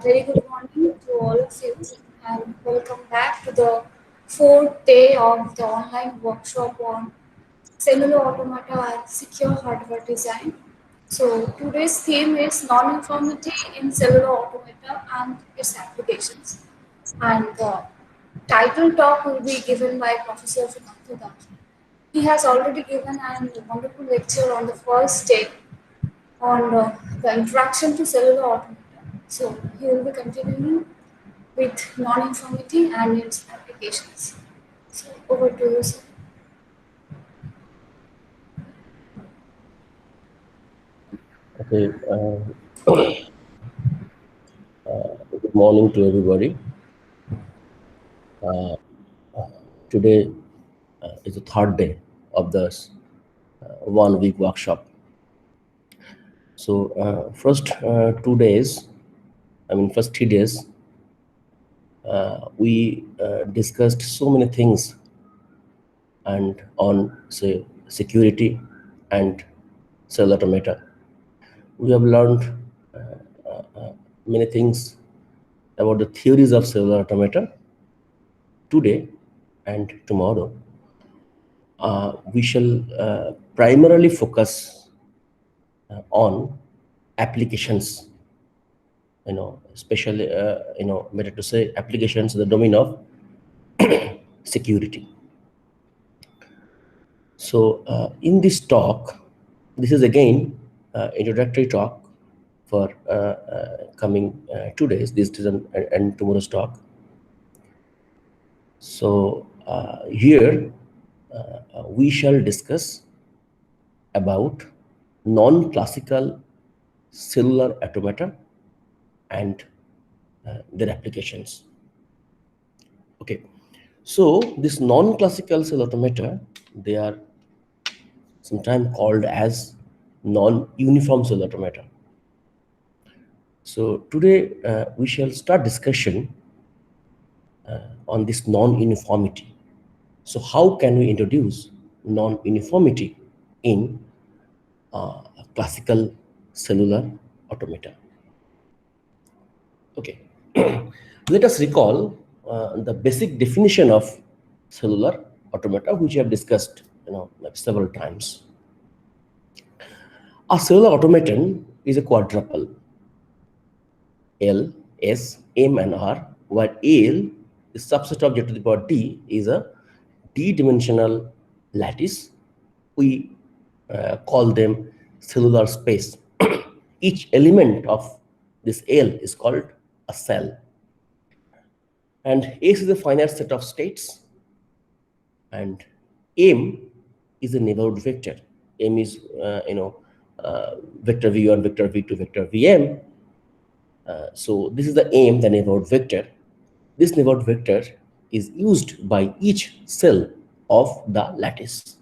Very good morning to all of you, and welcome back to the fourth day of the online workshop on cellular automata and secure hardware design. So, today's theme is non-uniformity in cellular automata and its applications. And the title talk will be given by Professor Sukanta Das. He has already given a wonderful lecture on the first day on the introduction to cellular automata. So he will be continuing with non-uniformity and its applications. So over to you, sir. Okay, good morning to everybody. Today is the third day of this 1 week workshop. So, first 2 days, first 3 days, we discussed so many things and on, say, security and cellular automata. We have learned many things about the theories of cellular automata today and tomorrow. We shall primarily focus on applications, especially, better to say applications in the domain of security. So in this talk, this is again introductory talk for coming 2 days, this is and tomorrow's talk. So here we shall discuss about non-classical cellular automata and their applications. Okay, so this non-classical cellular automata, they are sometimes called as non-uniform cellular automata. So today we shall start discussion on this non-uniformity. So how can we introduce non-uniformity in classical cellular automata? Okay, let us recall the basic definition of cellular automata, which I have discussed, like several times. A cellular automaton is a quadruple: L, S, M, and R, where L is subset of Z to the power D is a D-dimensional lattice. We call them cellular space. Each element of this L is called a cell. And S is a finite set of states, and M is a neighborhood vector. M is, vector v1, vector v2, vector vm. So this is the M, the neighborhood vector. This neighborhood vector is used by each cell of the lattice.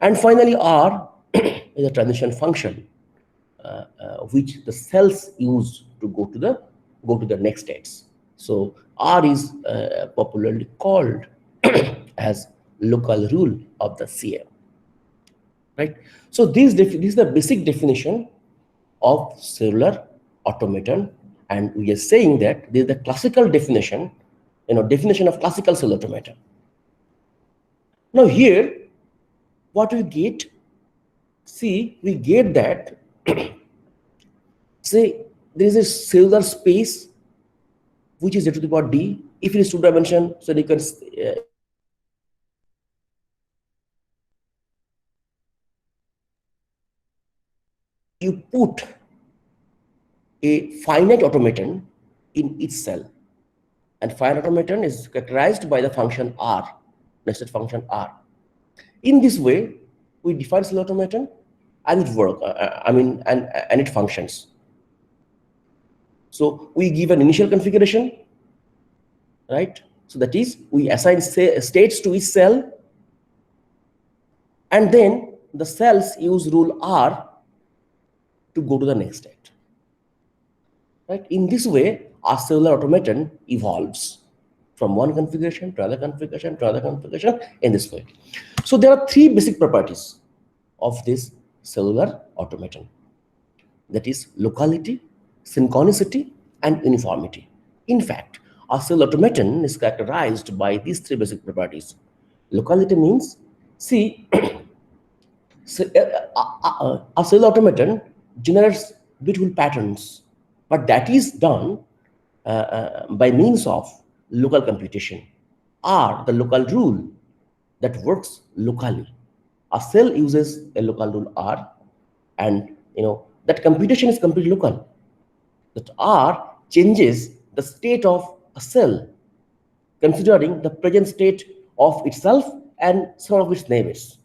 And finally, R is a transition function, which the cells use to go to the next states. So R is popularly called as local rule of the CM. Right. So this is the basic definition of cellular automaton, and we are saying that this is the classical definition, definition of classical cellular automaton. Now here, what we get? See, we get that say there is a cellular space which is Z to the power D. If it is two dimension, so you can you put a finite automaton in each cell, and finite automaton is characterized by the function R, nested function R. In this way, we define cellular automaton, and it works. And it functions. So we give an initial configuration, right? So that is, we assign states to each cell, and then the cells use rule R to go to the next state. Right? In this way, our cellular automaton evolves from one configuration to another configuration to another configuration in this way. So there are three basic properties of this cellular automaton. That is locality, synchronicity, and uniformity. In fact, a cell automaton is characterized by these three basic properties. Locality means, see, a cell automaton generates beautiful patterns, but that is done by means of local computation, or the local rule that works locally. A cell uses a local rule R, and that computation is completely local. That R changes the state of a cell, considering the present state of itself and some of its neighbors.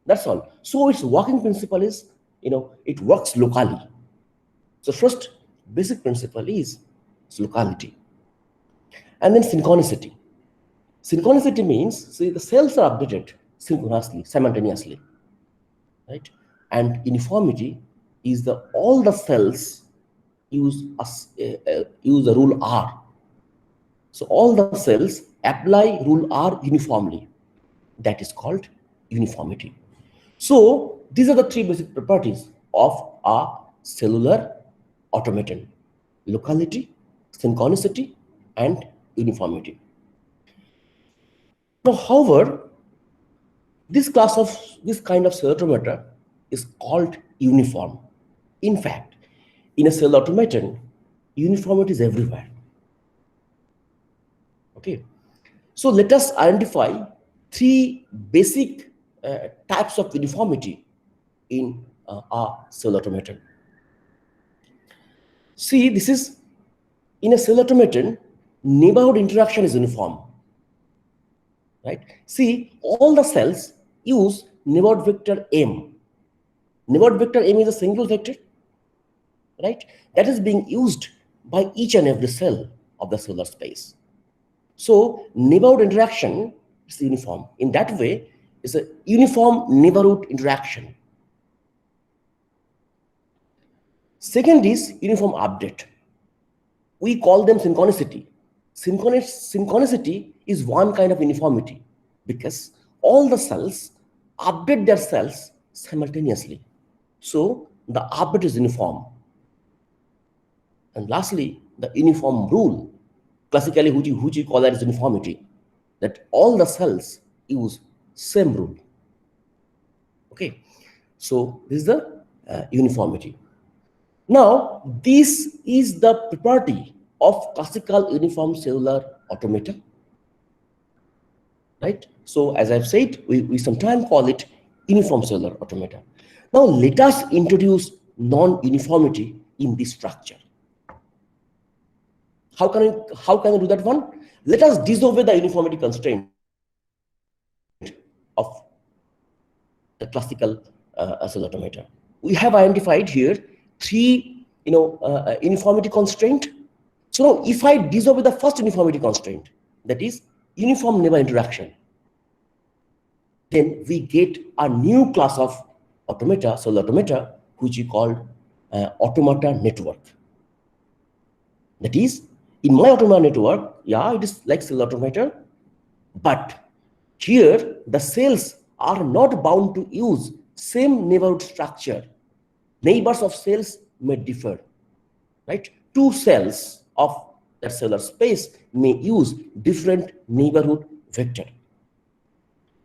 That's all. So its working principle is, it works locally. So first basic principle is locality. And then synchronicity. Synchronicity means, see, the cells are updated synchronously, simultaneously, right? And uniformity is the all the cells use the rule R. So all the cells apply rule R uniformly. That is called uniformity. So these are the three basic properties of a cellular automaton: locality, synchronicity, and uniformity. Now, however, this kind of cell automata is called uniform. In fact, in a cell automaton, uniformity is everywhere. Okay, so let us identify three basic types of uniformity in a cell automaton. See, this is in a cell automaton, neighborhood interaction is uniform. Right? See, all the cells use neighborhood vector M. Neighborhood vector M is a single vector, right? That is being used by each and every cell of the cellular space. So neighborhood interaction is uniform. In that way, it's a uniform neighborhood interaction. Second is uniform update. We call them synchronicity. Synchronicity is one kind of uniformity because all the cells update their cells simultaneously. So the update is uniform. And lastly, the uniform rule, classically which we call that as uniformity, that all the cells use same rule. Okay, so this is the uniformity. Now, this is the property of classical uniform cellular automata, right? So as I've said, we sometimes call it uniform cellular automata. Now let us introduce non-uniformity in this structure. How can I do that one? Let us disobey the uniformity constraint of the classical cell automata. We have identified here three uniformity constraint. So now if I disobey the first uniformity constraint, that is uniform neighbor interaction, then we get a new class of automata, cell automata, which we call automata network. That is, in my automata network, yeah, it is like cell automata, but here the cells are not bound to use same neighborhood structure. Neighbors of cells may differ, right? Two cells of that cellular space may use different neighborhood vector.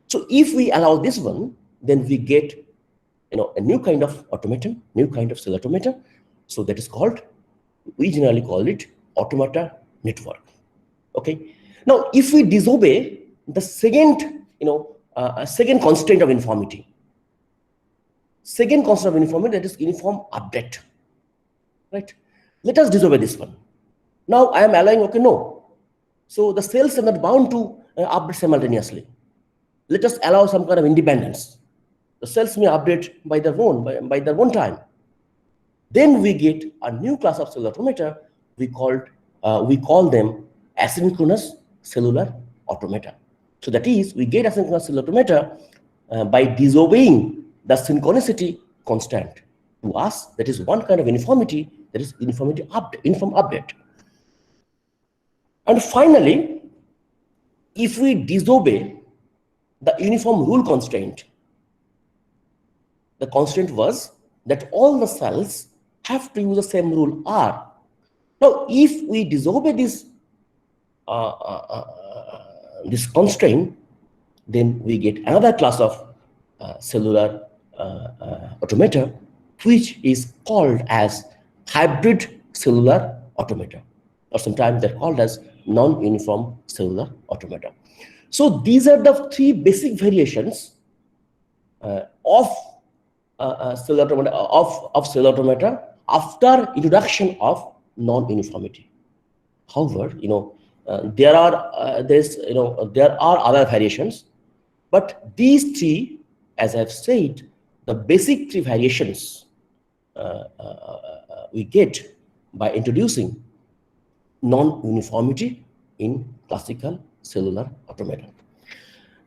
So if we allow this one, then we get a new kind of automaton, new kind of cell automata. So that is called, we generally call it automata network. Okay. Now, if we disobey the second, second constraint of uniformity, that is uniform update, right? Let us disobey this one. Now I am allowing, okay, no. So the cells are not bound to update simultaneously. Let us allow some kind of independence. The cells may update by their own time. Then we get a new class of cellular automata. We call them asynchronous cellular automata. So that is, we get asynchronous cellular automata by disobeying the synchronicity constant. To us, that is one kind of uniformity, that is uniform update. And finally, if we disobey the uniform rule constraint, the constraint was that all the cells have to use the same rule R. Now, if we disobey this constraint, then we get another class of cellular automata, which is called as hybrid cellular automata, or sometimes they're called as non-uniform cellular automata. So these are the three basic variations of cellular automata, of cellular automata after introduction of non-uniformity. However, there are other variations, but these three, as I've said, the basic three variations we get by introducing non-uniformity in classical cellular automata.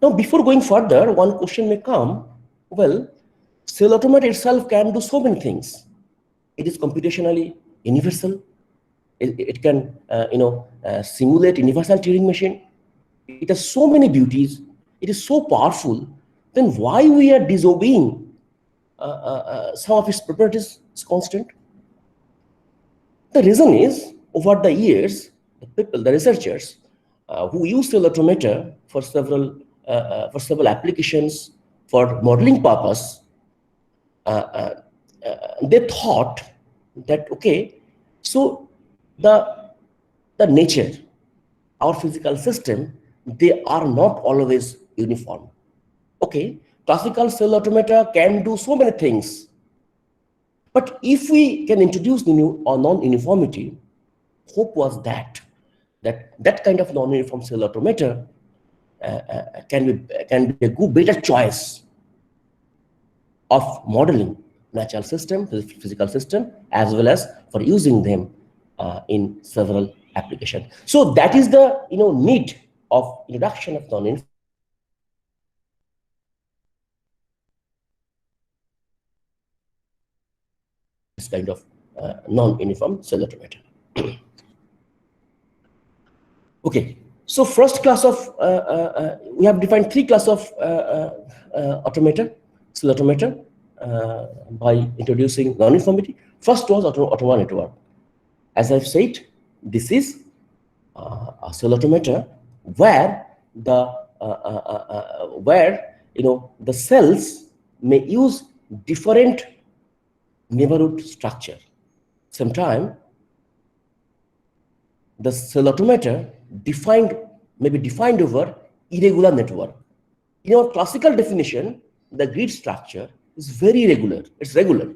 Now, before going further, one question may come, well, cell automata itself can do so many things. It is computationally universal. It can, simulate universal Turing machine. It has so many beauties. It is so powerful. Then why we are disobeying some of its properties is constant? The reason is, over the years, the researchers who use cell automata for several applications for modeling purpose, they thought that, okay, so the nature, our physical system, they are not always uniform. Okay, classical cell automata can do so many things, but if we can introduce new or non-uniformity, hope was that kind of non-uniform cell automata can be a good, better choice of modeling natural system, physical system, as well as for using them in several applications. So that is the need of introduction of non-uniformity this kind of non-uniform cell automata. Okay, so first class of we have defined three classes of automata, cell automata, by introducing non-uniformity. First was automa network. As I've said, this is a cell automata where the cells may use different neighborhood structure. Sometimes the cell automata may be defined over irregular network. In our classical definition, the grid structure is very regular. It's regular.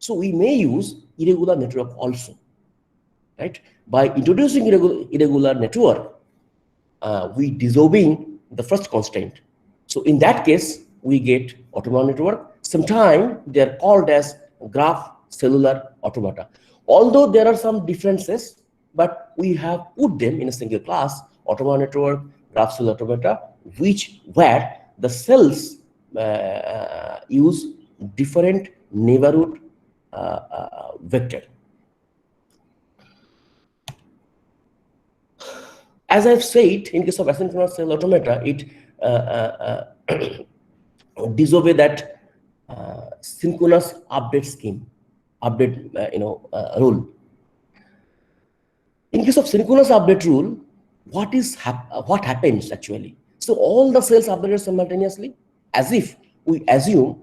So we may use irregular network also, right? By introducing irregular network, we disobeying the first constraint. So in that case, we get automa network. Sometimes they are called as graph cellular automata. Although there are some differences, but we have put them in a single class, automa network, graph cellular automata, where the cells use different neighborhood vector. As I've said, in case of asynchronous cell automata, it disobey that synchronous update scheme, rule. In case of synchronous update rule, what happens actually? So all the cells update simultaneously, as if we assume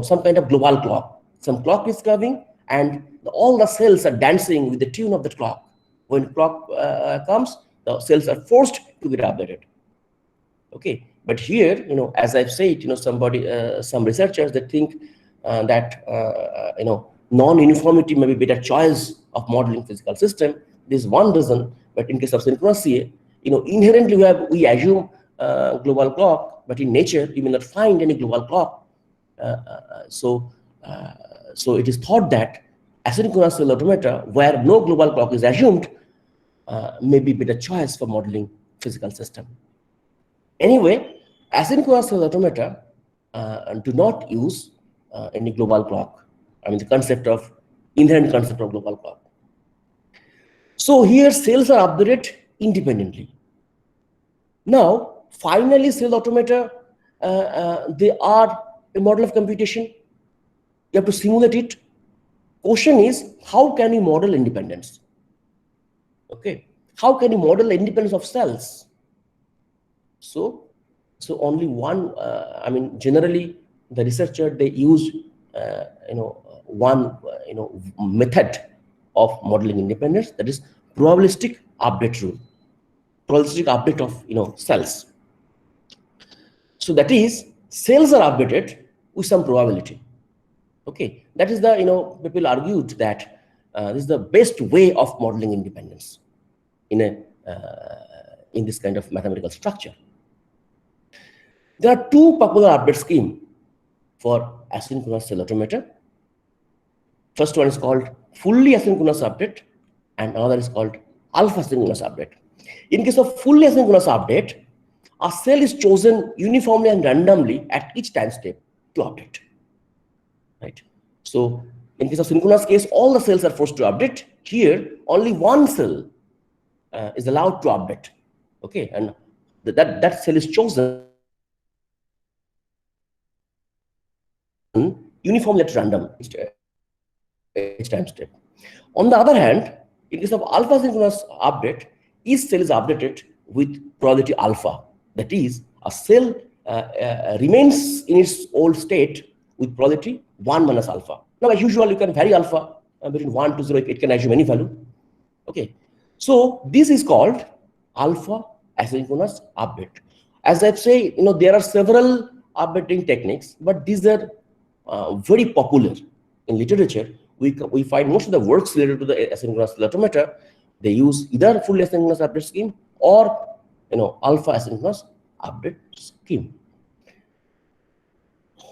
some kind of global clock. Some clock is coming, and all the cells are dancing with the tune of the clock. When clock comes, the cells are forced to get updated. Okay, but here, as I've said, some researchers, they think that non-uniformity may be better choice of modeling physical system. This is one reason. But in case of synchronous CA, inherently we assume global clock, but in nature you may not find any global clock. So it is thought that asynchronous cell automata, where no global clock is assumed, may be better choice for modeling physical system. Anyway, asynchronous cell automata do not use any global clock. I mean, the inherent concept of global clock. So here cells are updated independently. Now, finally, cell automata, they are a model of computation. You have to simulate it. Question is, how can you model independence? Okay, how can you model the independence of cells? So, so only one. Generally, the researcher they use, one, method of modeling independence, that is probabilistic update rule, probabilistic update of cells. So that is cells are updated with some probability. Okay, that is the people argued that this is the best way of modeling independence in a in this kind of mathematical structure. There are two popular update schemes for asynchronous cell automator. First one is called fully asynchronous update, and another is called alpha synchronous update. In case of fully asynchronous update, a cell is chosen uniformly and randomly at each time step to update. Right. So in case of synchronous case, all the cells are forced to update. Here, only one cell is allowed to update. Okay, and that cell is chosen uniformly at random each time step. On the other hand, in case of alpha synchronous update, each cell is updated with probability alpha. That is, a cell remains in its old state with probability 1 minus alpha. Now, as usual, you can vary alpha between 1 to 0. It can assume any value. Okay, so this is called alpha asynchronous update. As I've said, there are several updating techniques, but these are very popular in literature. We find most of the works related to the asynchronous cell automator, they use either full asynchronous update scheme or alpha asynchronous update scheme.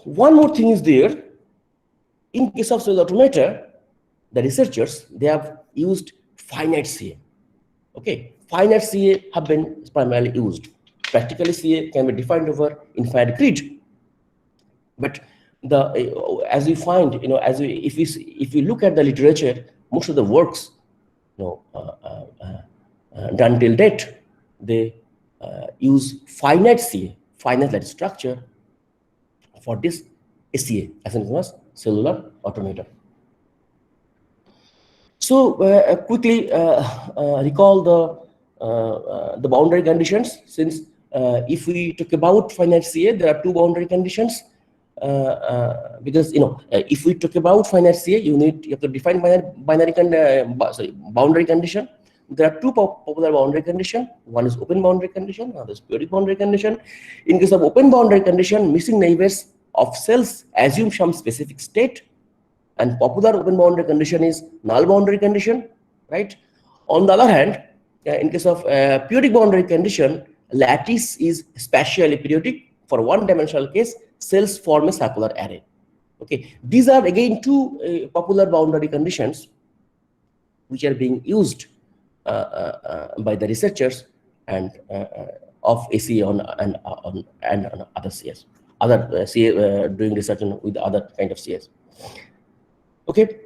One more thing is there. In case of cell automator, the researchers they have used finite CA. Okay, finite CA have been primarily used. Practically, CA can be defined over infinite grid, but as we find, if we look at the literature, most of the works, done till date, they use finite CA, finite lattice structure for this ACA, asynchronous cellular automator. So quickly recall the boundary conditions. Since if we talk about finite CA, there are two boundary conditions. Because if we talk about finite CA, you have to define boundary condition. There are two popular boundary condition. One is open boundary condition, another is periodic boundary condition. In case of open boundary condition, missing neighbors of cells assume some specific state, and popular open boundary condition is null boundary condition, right? On the other hand, in case of periodic boundary condition, lattice is spatially periodic. For one-dimensional case, cells form a circular array. Okay, these are again two popular boundary conditions which are being used by the researchers and of ACA on other CS, other CA doing research with other kind of CS. Okay,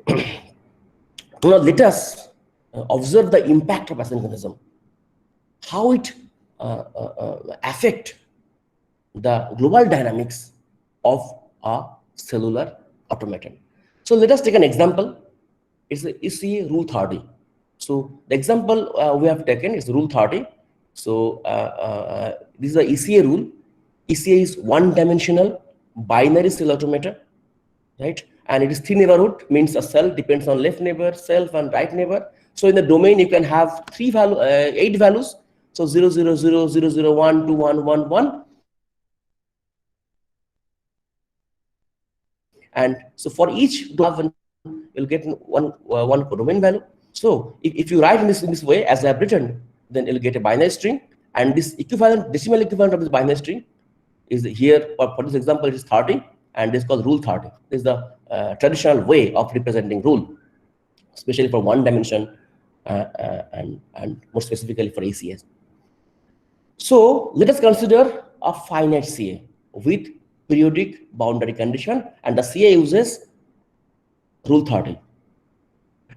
now let us observe the impact of asynchronism, how it affect the global dynamics of a cellular automaton. So let us take an example. It's the ECA rule 30. So the example we have taken is rule 30. So this is the ECA rule. ECA is one-dimensional binary cell automator, right? And it is three neighborhood, means a cell depends on left neighbor, self, and right neighbor. So in the domain, you can have 8 values. So 0, 0, 0, 0, 0, 1, 2, 1, 1, 1. And so for each you'll get one domain value. So if you write in this way, as I have written, then you'll get a binary string. And this equivalent, decimal equivalent of this binary string is here, for this example, it is 30, and this is called rule 30. This is the traditional way of representing rule, especially for one dimension and more specifically for ACS. So let us consider a finite CA with periodic boundary condition, and the CA uses rule 30.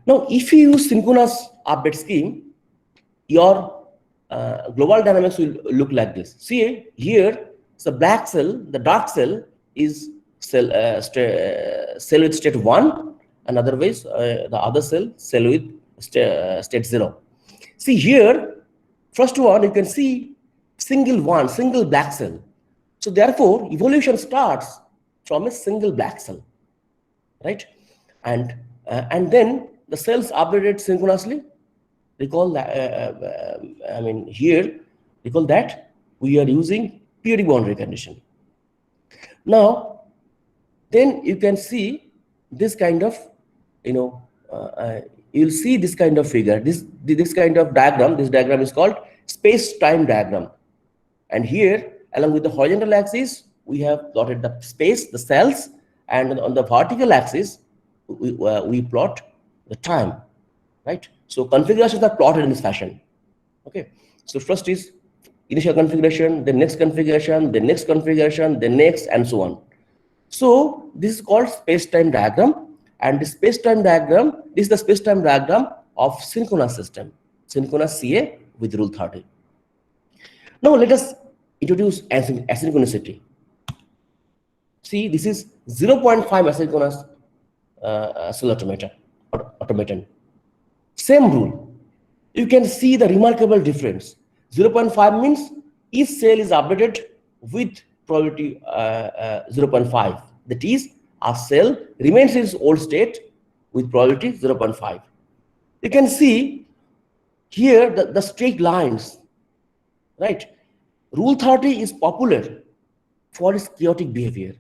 Now, if you use synchronous update scheme, your global dynamics will look like this. See here, the black cell, the dark cell is cell with state 1, and otherwise the other cell with state 0. See here, first one, you can see single black cell. So therefore, evolution starts from a single black cell, right? And then the cells updated synchronously. Recall that, I mean, here, recall that we are using periodic boundary condition. Now, then you can see this kind of, you know, you'll see this kind of figure, this kind of diagram. This diagram is called space-time diagram. And here, along with the horizontal axis, we have plotted the space, the cells, and on the vertical axis, we plot the time, right? So configurations are plotted in this fashion. Okay. So first is initial configuration, the next configuration, the next configuration, the next, and so on. So this is called space-time diagram, and the space-time diagram, this is the space-time diagram of synchronous system, synchronous CA with rule 30. Now let us introduce asynchronicity. See, this is 0.5 asynchronous cell automaton. Same rule. You can see the remarkable difference. 0.5 means each cell is updated with probability 0.5. That is, a cell remains in its old state with probability 0.5. You can see here the straight lines, right? Rule 30 is popular for its chaotic behavior.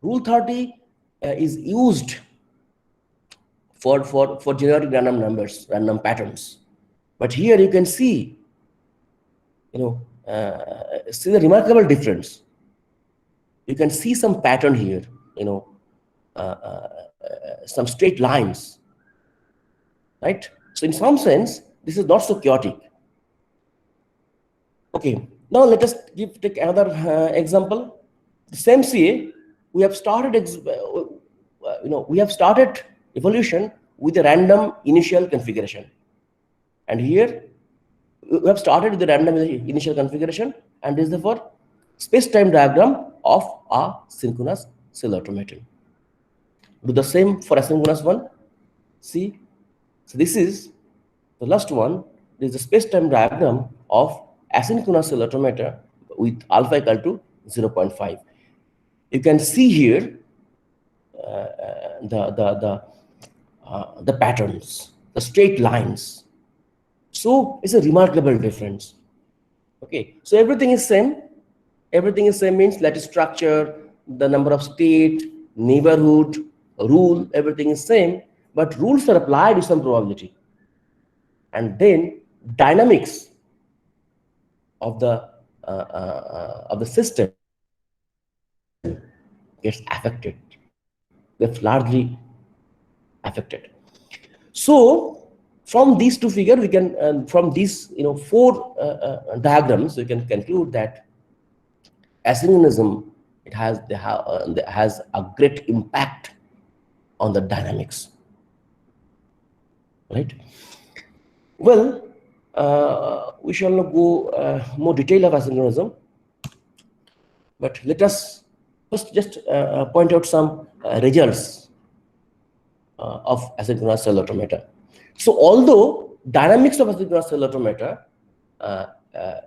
Rule 30 is used for generating random numbers, random patterns. But here you can see, see the remarkable difference. You can see some pattern here, some straight lines, right? So in some sense, this is not so chaotic. Okay, now let us take another example. The same CA, we have started, we have started evolution with a random initial configuration, and here we have started with the random initial configuration, and this is the space-time diagram of a synchronous cell automaton. Do the same for asynchronous one. See, so this is the last one. This is the space-time diagram of asynchronous cell automata with alpha equal to 0.5. You can see here the patterns, the straight lines. So it's a remarkable difference. Okay, so everything is same. Everything is same means lattice structure, the number of state, neighborhood, rule, everything is same, but rules are applied with some probability. And then dynamics of the system gets affected, gets largely affected. So from these two figures, we can from these four diagrams, we can conclude that asynchronism has a great impact on the dynamics, right? Well, we shall not go more detail of asynchronism, but let us first just point out some results of asynchronous cell automata. So although dynamics of asynchronous cell automata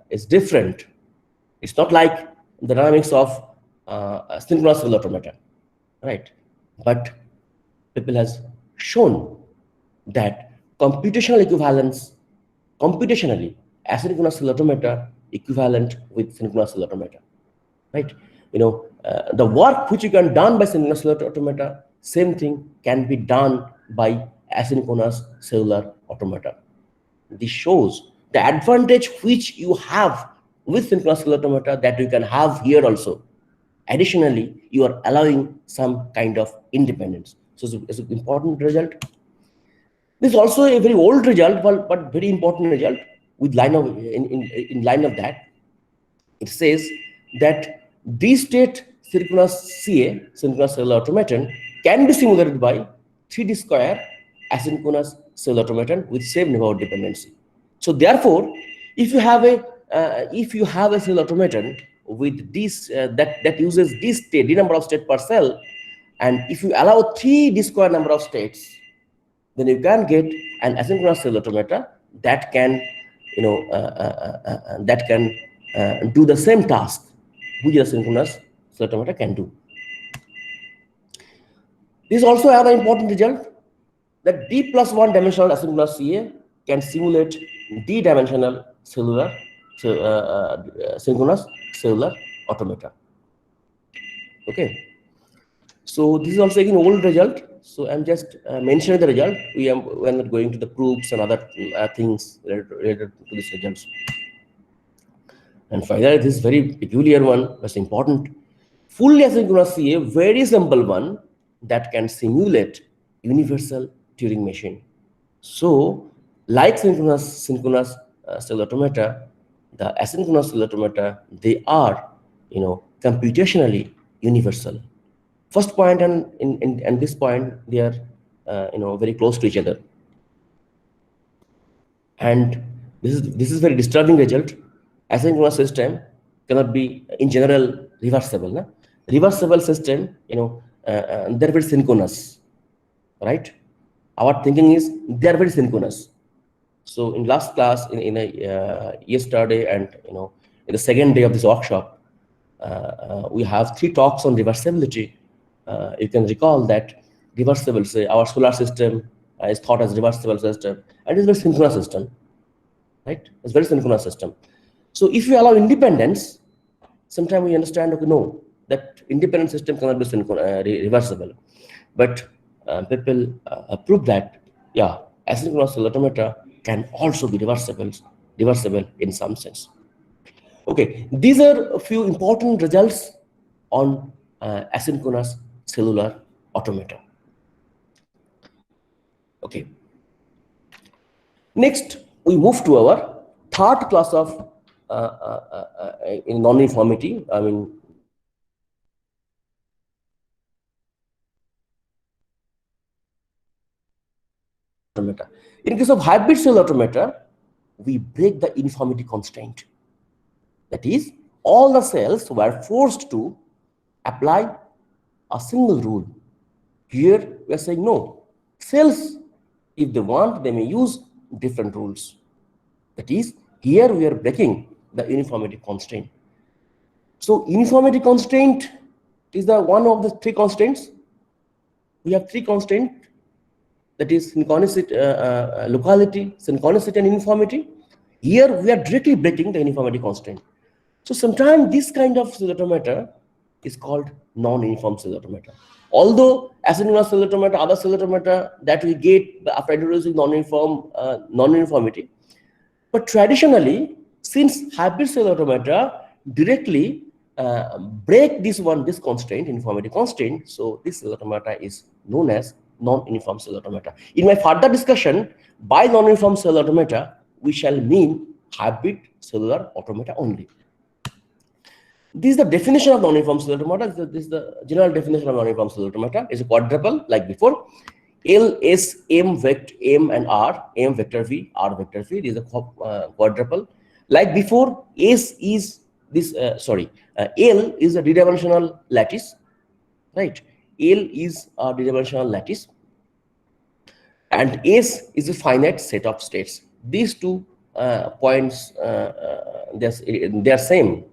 is different, it's not like the dynamics of synchronous cell automata, right? But people has shown that computationally asynchronous cell automata equivalent with synchronous cell automata, right? The work which you can done by synchronous cell automata, same thing can be done by asynchronous cellular automata. This shows the advantage which you have with synchronous cell automata that you can have here also. Additionally, you are allowing some kind of independence. So it's an important result. This is also a very old result, but very important result. With line of in line of that, it says that D-state synchronous CA, synchronous cell automaton, can be simulated by 3D square asynchronous cell automaton with same neighborhood dependency. So therefore, if you have a cell automaton with this that uses this state, d number of state per cell, and if you allow 3D square number of states, then you can get an asynchronous cell automata that can that can do the same task which a synchronous cell automata can do. This also have an important result that D plus 1 dimensional asynchronous CA can simulate D dimensional cellular synchronous cellular automata. Okay, so this is also again old result. So I'm just mentioning the result. We're not going to the proofs and other things related to these results. And finally, this very peculiar one was important. Fully asynchronous CA, very simple one that can simulate universal Turing machine. So, like synchronous cell automata, the asynchronous cell automata, they are, computationally universal. First point and this point, they are, very close to each other. And this is very disturbing result. Asynchronous system cannot be in general reversible. Na? Reversible system, they're very synchronous, right? Our thinking is they're very synchronous. So in last class, in a yesterday, and in the second day of this workshop, we have 3 talks on reversibility. You can recall that reversible, say our solar system is thought as reversible system, and it's a very synchronous system, right? It's a very synchronous system. So if we allow independence, sometimes we understand, okay, no, that independent system cannot be reversible. But people prove that, yeah, asynchronous cell automata can also be reversible in some sense. Okay, these are a few important results on asynchronous cellular automata. Okay. Next, we move to our third class of in non-uniformity. I mean, automata. In case of hybrid cell automata, we break the uniformity constraint. That is, all the cells were forced to apply a single rule. Here, we are saying no. Cells, if they want, they may use different rules. That is, here we are breaking the uniformity constraint. So, uniformity constraint is the one of the 3 constraints. We have 3 constraints, that is synchronicity, locality, synchronicity, and uniformity. Here we are directly breaking the uniformity constraint. So sometimes this kind of cell automata is called non-uniform cell automata. Although asynchronous cell automata, other cell automata that we get after introducing non-uniformity, but traditionally, since hybrid cell automata directly break this constraint, uniformity constraint, so this cell automata is known as non-uniform cell automata. In my further discussion, by non-uniform cell automata, we shall mean hybrid cellular automata only. This is the definition of non-uniform cell automata. This is the general definition of non-uniform cell automata. It's a quadruple like before. L, S, M, vector, M and R, M vector V, R vector V. This is a quadruple. Like before, S is this, L is a d-dimensional lattice, right? L is a d-dimensional lattice, and S is a finite set of states. These 2 points, they are same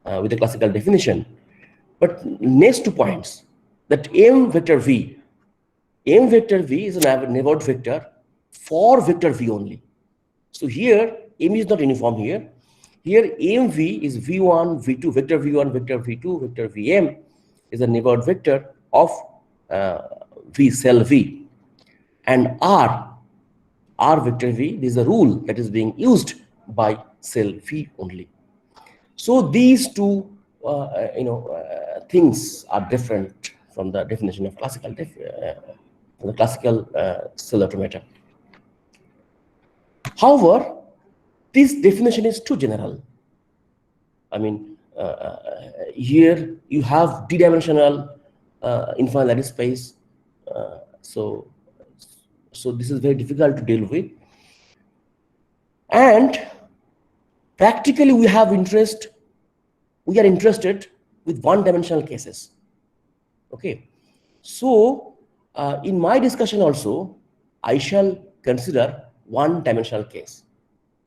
with the classical definition. But next 2 points, that M vector V is a neighborhood vector for vector V only. So here, M is not uniform here. Here, MV is V1, V2, vector V1, vector V2, vector Vm is a neighborhood vector of V cell V. And R vector V, this is a rule that is being used by cell V only. So these 2 things are different from the definition of classical cell automata. However, this definition is too general. I mean, here you have d-dimensional infinite lattice space, so this is very difficult to deal with. And practically, we are interested with one-dimensional cases. Okay, so in my discussion also, I shall consider one-dimensional case.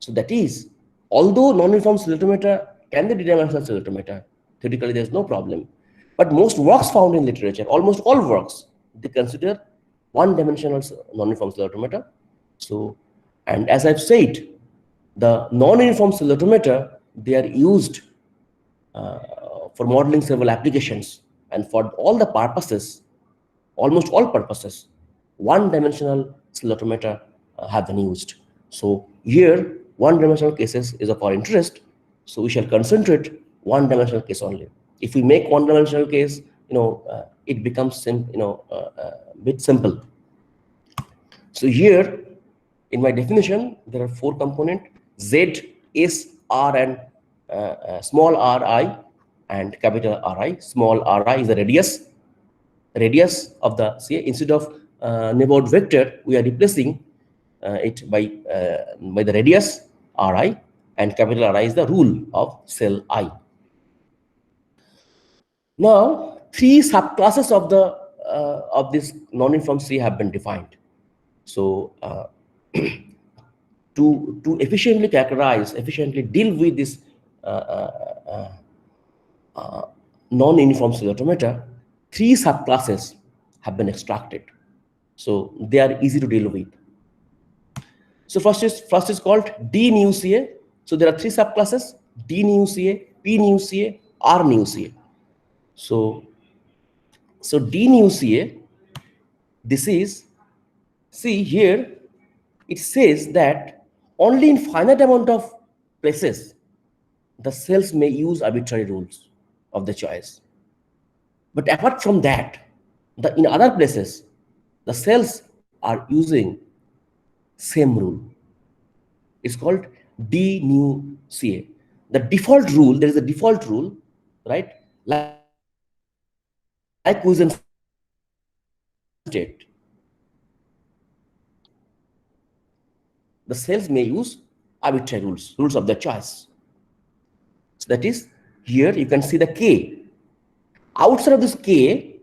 So that is, although non-uniform ccellulometer can be d-dimensional ccellulometer, theoretically there is no problem. But most works found in literature, almost all works, they consider one-dimensional non-uniform ccellulometer. So, and as I've said, the non-uniform ccellulometer, they are used for modeling several applications, and for all the purposes, almost all purposes, one-dimensional ccellulometer have been used. So here, one-dimensional cases is of our interest. So we shall concentrate one-dimensional case only. If we make one-dimensional case, it becomes bit simple. So here, in my definition, there are four components: Z, S, R, and small ri, and capital Ri. Small ri is the radius of the CA. Instead of neighborhood vector, we are replacing it by the radius Ri, and capital Ri is the rule of cell I. Now, three subclasses of this non-uniform CA have been defined. So to efficiently characterize, efficiently deal with this non-uniform ccellulometer, three subclasses have been extracted. So they are easy to deal with. So first is called D nu CA. So there are three subclasses: D nu CA, P nu CA, R nu CA. So D nu CA, this is, see here, it says that only in finite amount of places the cells may use arbitrary rules of the choice. But apart from that, in other places, the cells are using same rule. It's called D nu CA. The default rule, there is a default rule, right? Like Wisden state, the cells may use arbitrary rules of their choice. So that is, here you can see the K. Outside of this K,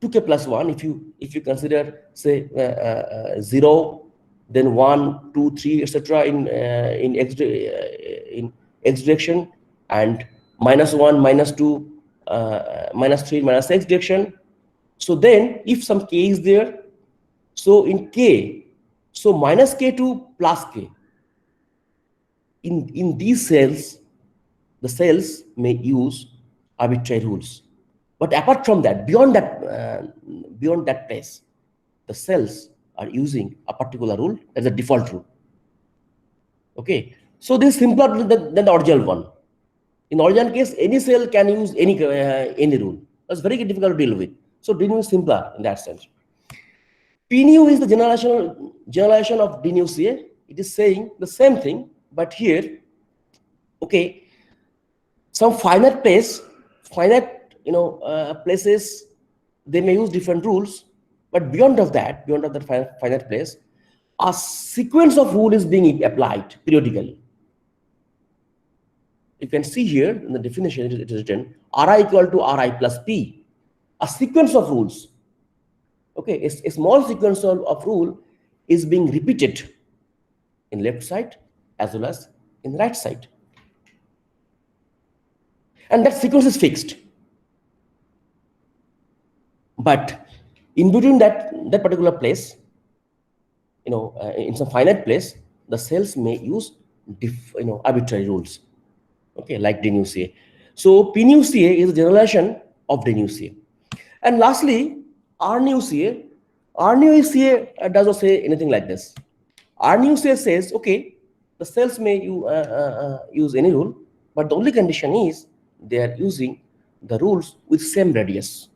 2K plus 1, if you consider, say, 0, then 1, 2, 3, etc. in x direction, and -1, -2, -3, -x direction. So then, if some K is there, so in K, so -K to +K, in these cells, the cells may use arbitrary rules. But apart from that, beyond that place, the cells are using a particular rule as a default rule. Okay, so this is simpler than the original one. In the original case, any cell can use any rule. That's very difficult to deal with. So D nu is simpler in that sense. P nu is the generalization of D nu CA. It is saying the same thing, but here, okay, some finite places, they may use different rules, but beyond that finite place, a sequence of rule is being applied periodically. You can see here in the definition, it is written Ri equal to Ri plus P, a sequence of rules. Okay, a small sequence of rule is being repeated in left side as well as in right side. And that sequence is fixed. But in between that particular place, in some finite place, the cells may use arbitrary rules. Okay, like D nu CA. So P nu CA is a generalization of D nu CA. And lastly, R nu CA. R nu CA does not say anything like this. R nu CA says, okay, the cells may use any rule, but the only condition is they are using the rules with same radius.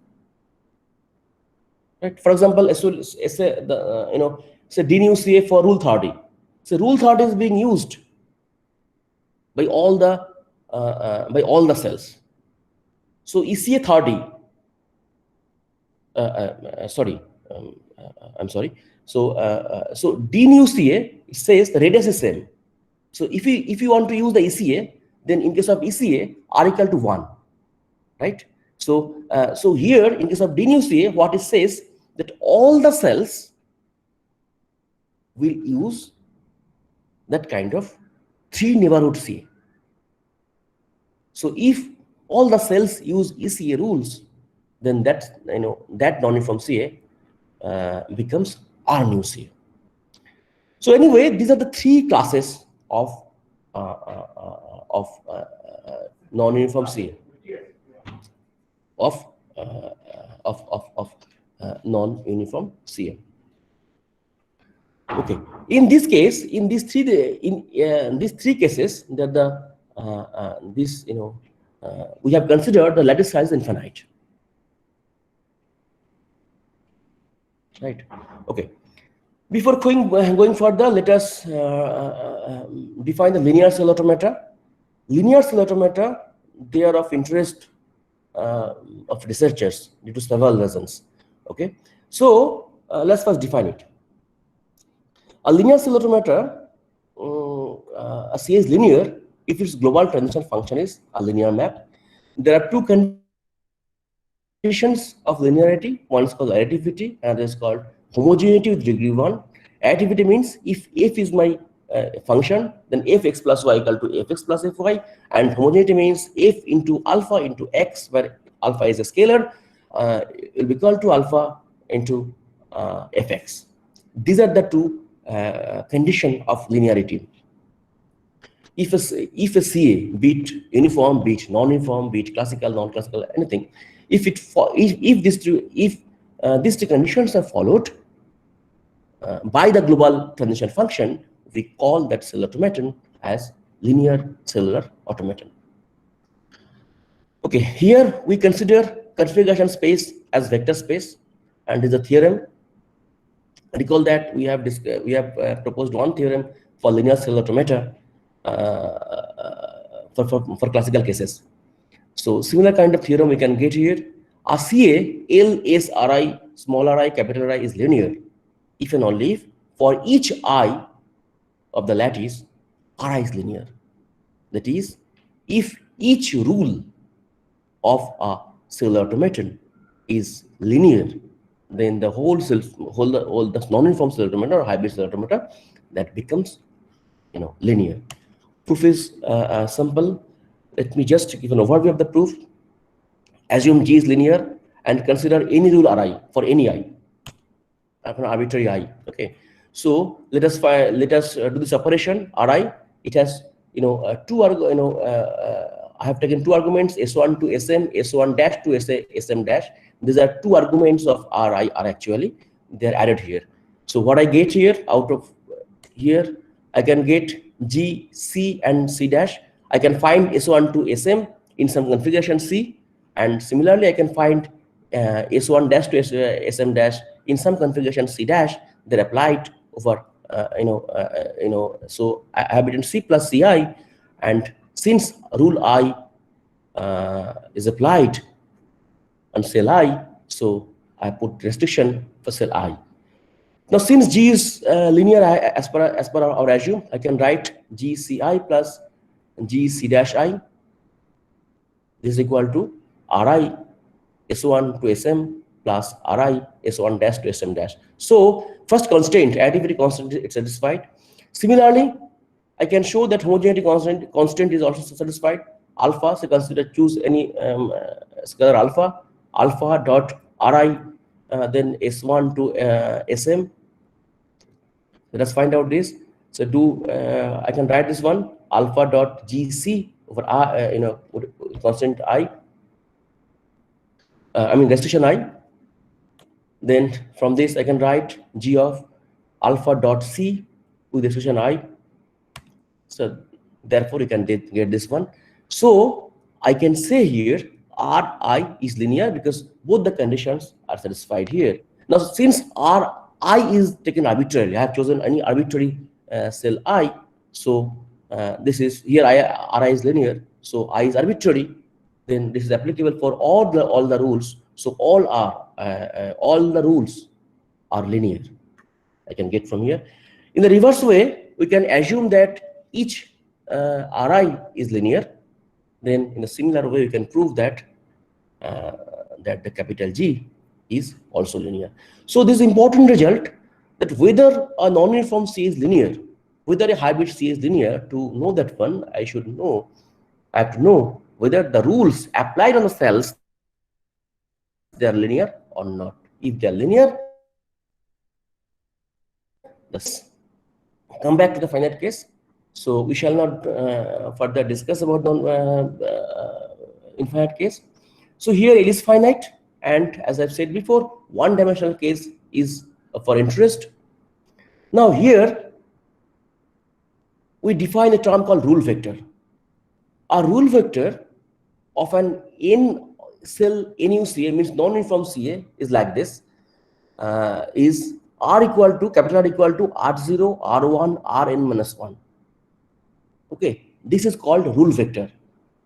Right? For example, say D nu CA for rule 30. So rule 30 is being used by all the cells. So ECA 30. I'm sorry. So D nu CA, it says the radius is same. So if you want to use the ECA, then in case of ECA, R equal to 1, right? So here in case of D nu CA, what it says that all the cells will use that kind of three neighborhood CA. So if all the cells use ECA rules, then that non-uniform CA becomes R new CA. So anyway, these are the three classes of non-uniform CA, of non-uniform CA. Okay. In this case, in these three cases, that we have considered the lattice size infinite. Right. Okay. Before going further, let us define the linear cell automata. Linear cell automata, they are of interest of researchers due to several reasons. Okay. So let's first define it. A linear cell automata, a CA is linear if its global transition function is a linear map. There are two conditions of linearity. One is called additivity, another is called homogeneity with degree 1. Additivity means if f is my function, then fx plus y equal to fx plus fy, and homogeneity means f into alpha into x, where alpha is a scalar, will be equal to alpha into fx. These are the two conditions of linearity. If a CA, be it uniform, be it non-uniform, be it classical, non-classical, anything, if these two conditions are followed by the global transition function, we call that cell automaton as linear cellular automaton. Okay, here we consider configuration space as vector space, and is a theorem. Recall that we have proposed one theorem for linear cell automata for classical cases. So similar kind of theorem we can get here. A CA, L, S, Ri, small ri, capital I is linear if and only if for each I of the lattice, Ri is linear. That is, if each rule of a cellular automaton is linear, then the whole the non-uniform cellular automata or hybrid cellular automata, that becomes linear. Proof is simple. Let me just give an overview of the proof. Assume G is linear and consider any rule Ri for any I, an arbitrary I. Okay. So let us do this operation Ri. It has I have taken two arguments, S1 to SM, S1 dash to SM dash. These are two arguments of Ri are actually they're added here. So what I get here out of here, I can get G, C, and C dash. I can find S1 to SM in some configuration C, and similarly I can find S1 dash to SM dash in some configuration C dash. They're applied over so I have it in C plus Ci, and since rule I is applied on cell I, so I put restriction for cell I. Now, since G is linear as per our assume, I can write GCI plus GC dash I. This is equal to Ri S1 to SM plus Ri S1 dash to SM dash. So first constraint, additivity constant, it's satisfied. Similarly, I can show that homogeneity constant is also satisfied. Alpha, so choose any scalar alpha dot Ri, then S1 to SM. Let us find out this. So I can write this one alpha dot GC over constant I. I mean restriction I. Then from this I can write G of alpha dot C with restriction I. So therefore you can get this one. So I can say here Ri is linear because both the conditions are satisfied here. Now since Ri is taken arbitrarily, I have chosen any arbitrary cell I. So this is here Ri is linear. So I is arbitrary. Then this is applicable for all the rules. So all the rules are linear. I can get from here. In the reverse way, we can assume that each Ri is linear. Then in a similar way, we can prove that that the capital G is also linear. So this important result that whether a non-uniform C is linear whether a hybrid CA is linear. To know that one, I have to know whether the rules applied on the cells, they are linear or not. If they are linear, then the CA is linear. Come back to the finite case. So we shall not further discuss about the infinite case. So here it is finite, and as I've said before, one-dimensional case is for interest. Now here we define a term called rule vector. A rule vector of an n cell NUCA, means non-uniform CA, is like this. Is R equal to, capital R equal to R0, R1, Rn minus 1. Okay, this is called rule vector.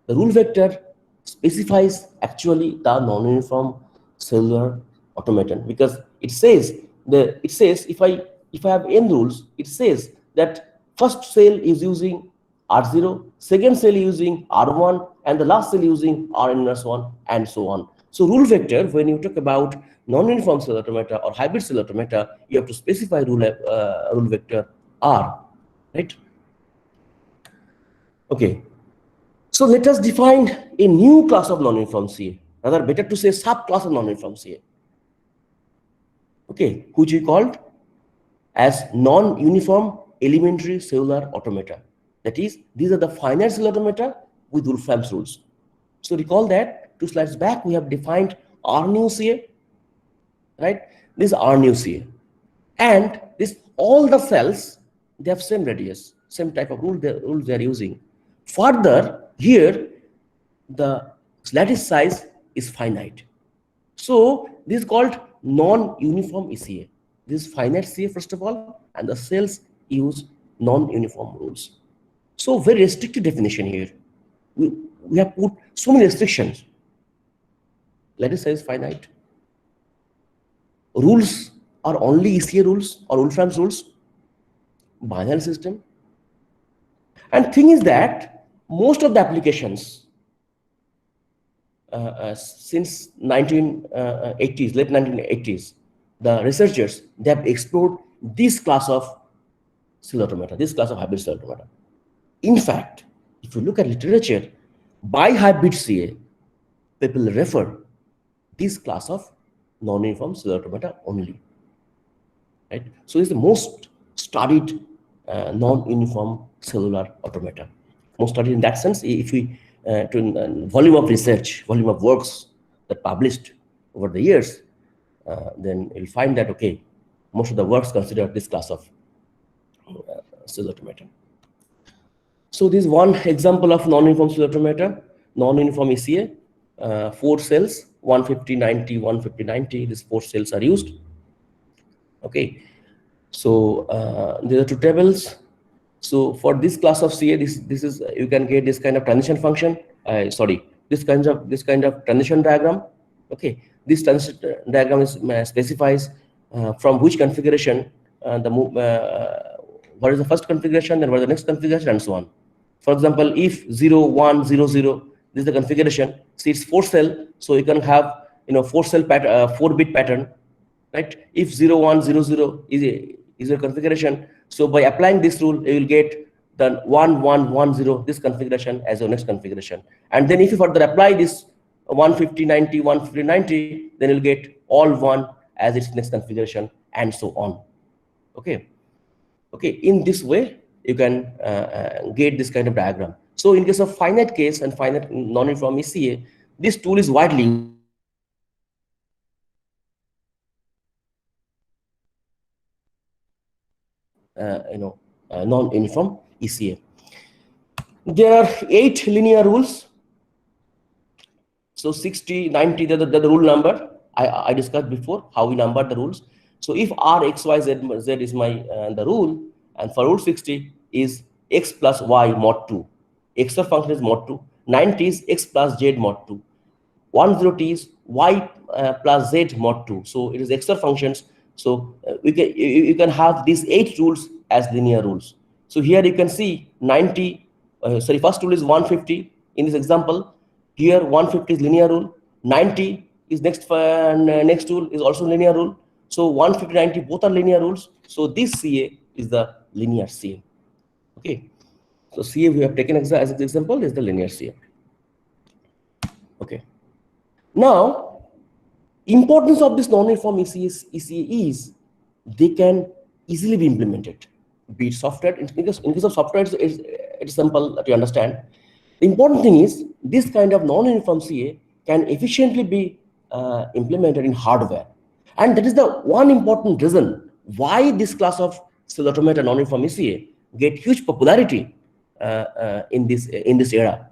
The rule vector specifies actually the non-uniform cellular automaton, because it says if I have n rules, it says that first cell is using R0, second cell using R1, and the last cell using Rn minus 1, and so on. So rule vector, when you talk about non-uniform cell automata or hybrid cell automata, you have to specify rule vector R, right? Okay, so let us define a new class of non-uniform CA. Rather, better to say subclass of non-uniform CA. Okay, which we called as non-uniform elementary cellular automata. That is, these are the finite cell automata with Wolfram's rules. So recall that 2 slides back we have defined R new CA, right? This is R new CA, and this all the cells, they have same radius, same type of rules they are using. Further, here the lattice size is finite. So this is called non-uniform ECA. This is finite CA first of all, and the cells use non-uniform rules. So very restricted definition here. We have put so many restrictions. Lattice size finite. Rules are only ECA rules or Wolfram's rules. Binary system. And thing is that most of the applications since 1980s, late 1980s, the researchers, they have explored this class of cell automata, this class of hybrid cell automata. In fact, if you look at literature, by hybrid CA, people refer this class of non-uniform cell automata only. Right? So it's the most studied non-uniform cellular automata. Most studied in that sense. If we to volume of research, volume of works that published over the years, then you'll find that okay, most of the works consider this class of cell automata. So this is one example of non-uniform cell automata, non-uniform ECA. 4 cells, 150, 90, 150, 90. These 4 cells are used. Okay, so there are 2 tables. So for this class of CA, this is you can get this kind of transition function. This kind of transition diagram. Okay, this transition diagram is specifies from which configuration what is the first configuration, then what is the next configuration, and so on. For example, if 0, 1, 0, 0, this is the configuration. See, it's 4 cell, so you can have 4 cell 4-bit pattern, right? If 0, 1, 0, 0 is your configuration, so by applying this rule, you will get the 1, 1, 1, 0, this configuration as your next configuration. And then if you further apply this 150, 90, 150, 90, then you'll get all 1 as its next configuration, and so on. Okay. Okay, in this way, you can get this kind of diagram. So in case of finite case and finite non-uniform ECA, this tool is widely used. Non-uniform ECA. There are 8 linear rules. So 60, 90, the rule number. I discussed before how we number the rules. So if R, X, Y, Z, Z is my the rule, and for rule 60 is X plus Y mod 2. XOR function is mod 2. 90 is X plus Z mod 2. 10T is Y plus Z mod 2. So it is XOR functions. So you can have these 8 rules as linear rules. So here you can see 90, first rule is 150 in this example. Here 150 is linear rule, 90 is next rule is also linear rule. So 150, 90 both are linear rules. So this CA is the linear CA. Okay, so CA we have taken as an example is the linear CA. Okay, now importance of this non-uniform ECA is they can easily be implemented. Be it software, in case of software, it's simple to understand. The important thing is this kind of non-uniform CA can efficiently be implemented in hardware. And that is the one important reason why this class of cell automata non-uniform ECA get huge popularity in this era.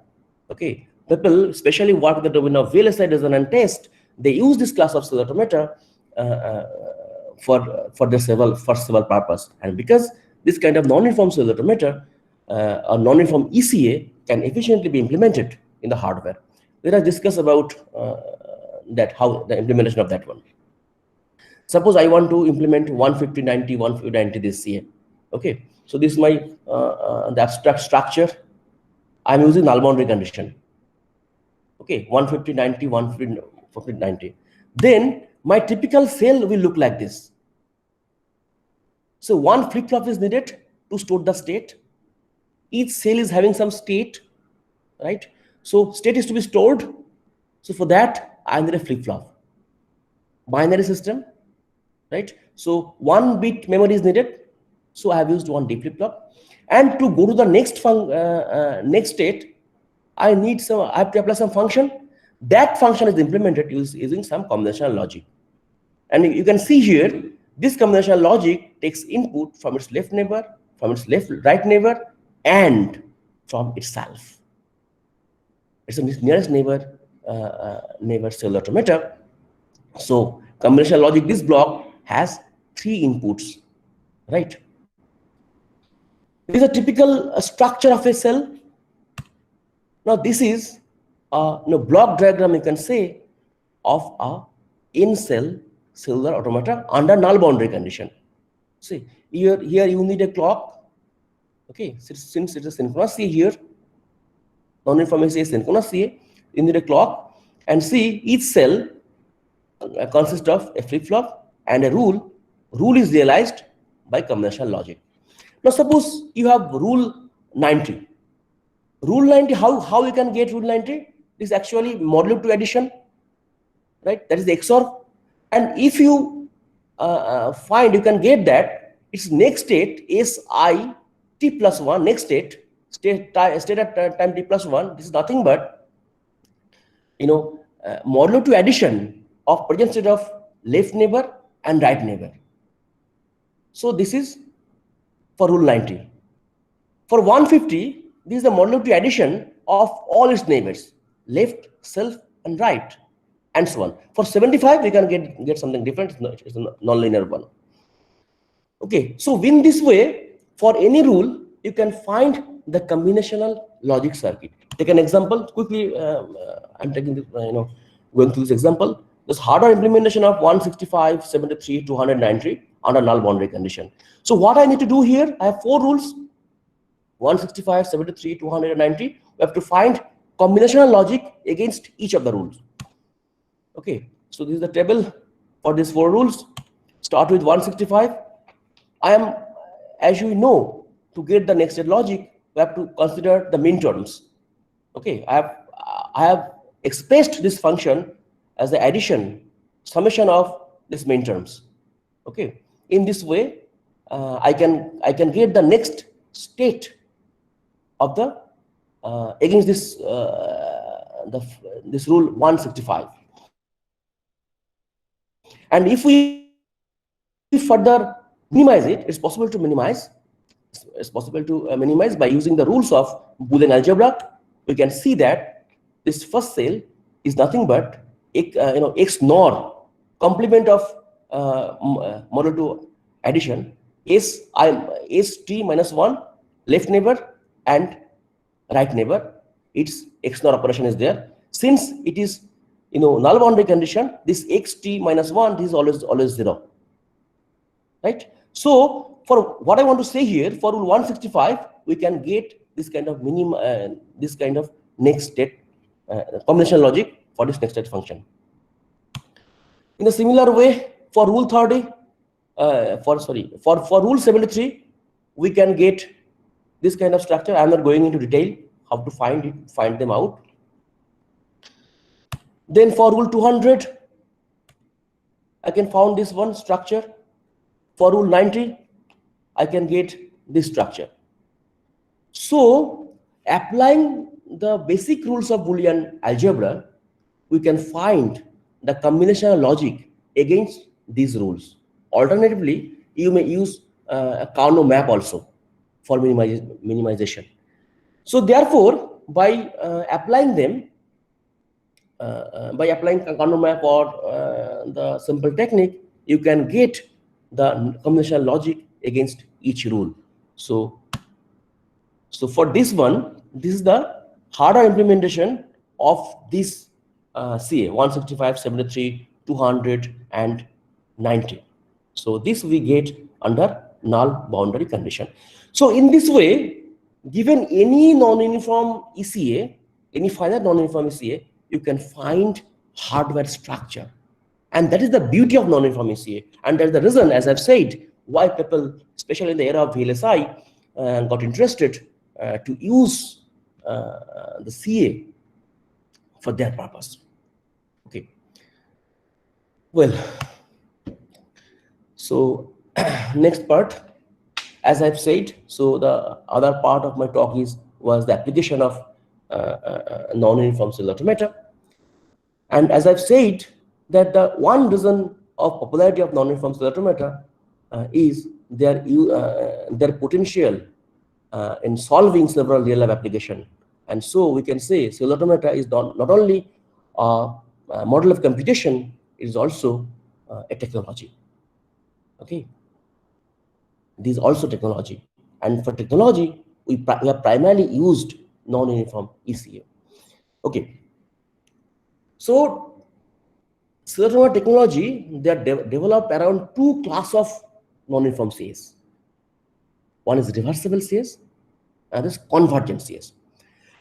Okay, people especially work in the domain of VLSI design and test. They use this class of cell automata for several purpose. And because this kind of non-uniform cell automata or non-uniform ECA can efficiently be implemented in the hardware. Let us discuss about that, how the implementation of that one. Suppose I want to implement 15090, 15090 this CA. Okay, so this is my the abstract structure. I'm using null boundary condition. Okay, 15090, 15090. Then my typical cell will look like this. So one flip-flop is needed to store the state. Each cell is having some state, right? So state is to be stored. So for that, I need a flip-flop. Binary system, right? So 1 bit memory is needed. So I have used 1 D flip-flop. And to go to the next state, I have to apply some function. That function is implemented using some combinational logic. And you can see here, this combinational logic takes input from its left neighbor, from its right neighbor, and from itself. It's a nearest neighbor cell automata. So combinational logic, this block has 3 inputs, right? This is a typical structure of a cell. Now this is a block diagram, you can say, of a in-cell cellular automata under null boundary condition. See, here you need a clock. Okay, since it is synchronous CA here, non-uniform CA is synchronous CA, you need a clock. And see, each cell consists of a flip-flop and a rule. Rule is realized by combinational logic. Now suppose you have rule 90. Rule 90, how you can get rule 90? This is actually modulo 2 addition, right? That is the XOR. And if you find you can get that, its next state is I t plus 1, next state at time t plus 1. This is nothing but, modulo 2 addition of present state of left neighbor and right neighbor. So this is for rule 90. For 150, this is the modulo 2 addition of all its neighbors, left, self, and right, and so on. For 75, we can get something different. It's a non-linear one. Okay, so in this way, for any rule, you can find the combinational logic circuit. Take an example quickly. I'm taking this, going through this example. This hardware implementation of 165, 73, 290 under null boundary condition. So what I need to do here, I have 4 rules: 165, 73, 290. We have to find combinational logic against each of the rules. Okay, so this is the table for these 4 rules. Start with 165. I am, as you know, to get the next logic, we have to consider the min terms. Okay, I have expressed this function as the addition, summation of these min terms. Okay, in this way, I can get the next state of the against this this rule 165. And if we further minimize it, it's possible to minimize. It's possible to minimize by using the rules of Boolean algebra. We can see that this first cell is nothing but x nor complement of modulo 2 addition is t minus 1 left neighbor and right neighbor. Its x nor operation is there. Since it is null boundary condition, this xt minus 1, this is always 0, right? So for what I want to say here, for rule 165, we can get this kind of this kind of next state combination logic for this next state function. In a similar way, for rule 30, for rule 73, we can get this kind of structure. I'm not going into detail how to find them out. Then for rule 200, I can found this one structure. For rule 90, I can get this structure. So applying the basic rules of Boolean algebra, we can find the combinational logic against these rules. Alternatively, you may use a Carnot map also for minimization. So therefore, by applying Carnot map or the simple technique, you can get the combinational logic against each rule. So for this one, this is the harder implementation of this CA 165, 73, 200, and 90. So this we get under null boundary condition. So in this way, given any non-uniform ECA, any finite non-uniform ECA, you can find hardware structure. And that is the beauty of non-uniform ECA. And that's the reason, as I've said, why people, especially in the era of VLSI, got interested to use the CA for their purpose. Okay. Well, so next part, as I've said, so the other part of my talk was the application of non-uniform serial automata. And as I've said, that the one reason of popularity of non-uniform serial automata is their potential in solving several real-life applications. And so we can say serial automata is not only a model of computation, it is also a technology. Okay, this is also technology. And for technology, we have primarily used non-uniform ECA. Okay, so serial automata technology, they are developed around two classes of non-uniform CAs. One is reversible CAs, and this convergent CAs.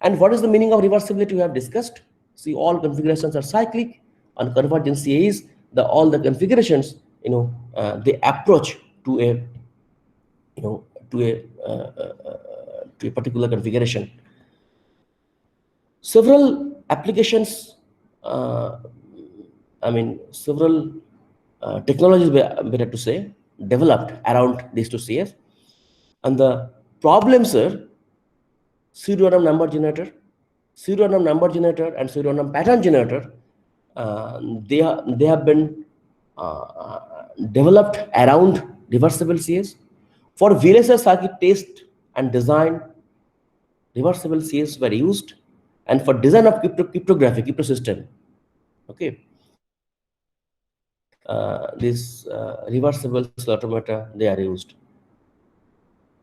And what is the meaning of reversibility we have discussed? See, all configurations are cyclic, and convergent CA is all the configurations, they approach to a particular configuration. Several applications, several technologies, better to say, developed around these two CAs. And the problems are pseudo-random number generator, and pseudo-random pattern generator. They have been developed around reversible CAs. For VLSI circuit test and design, reversible CAs were used, and for design of cryptography, crypto system, okay, this reversible automata, they are used.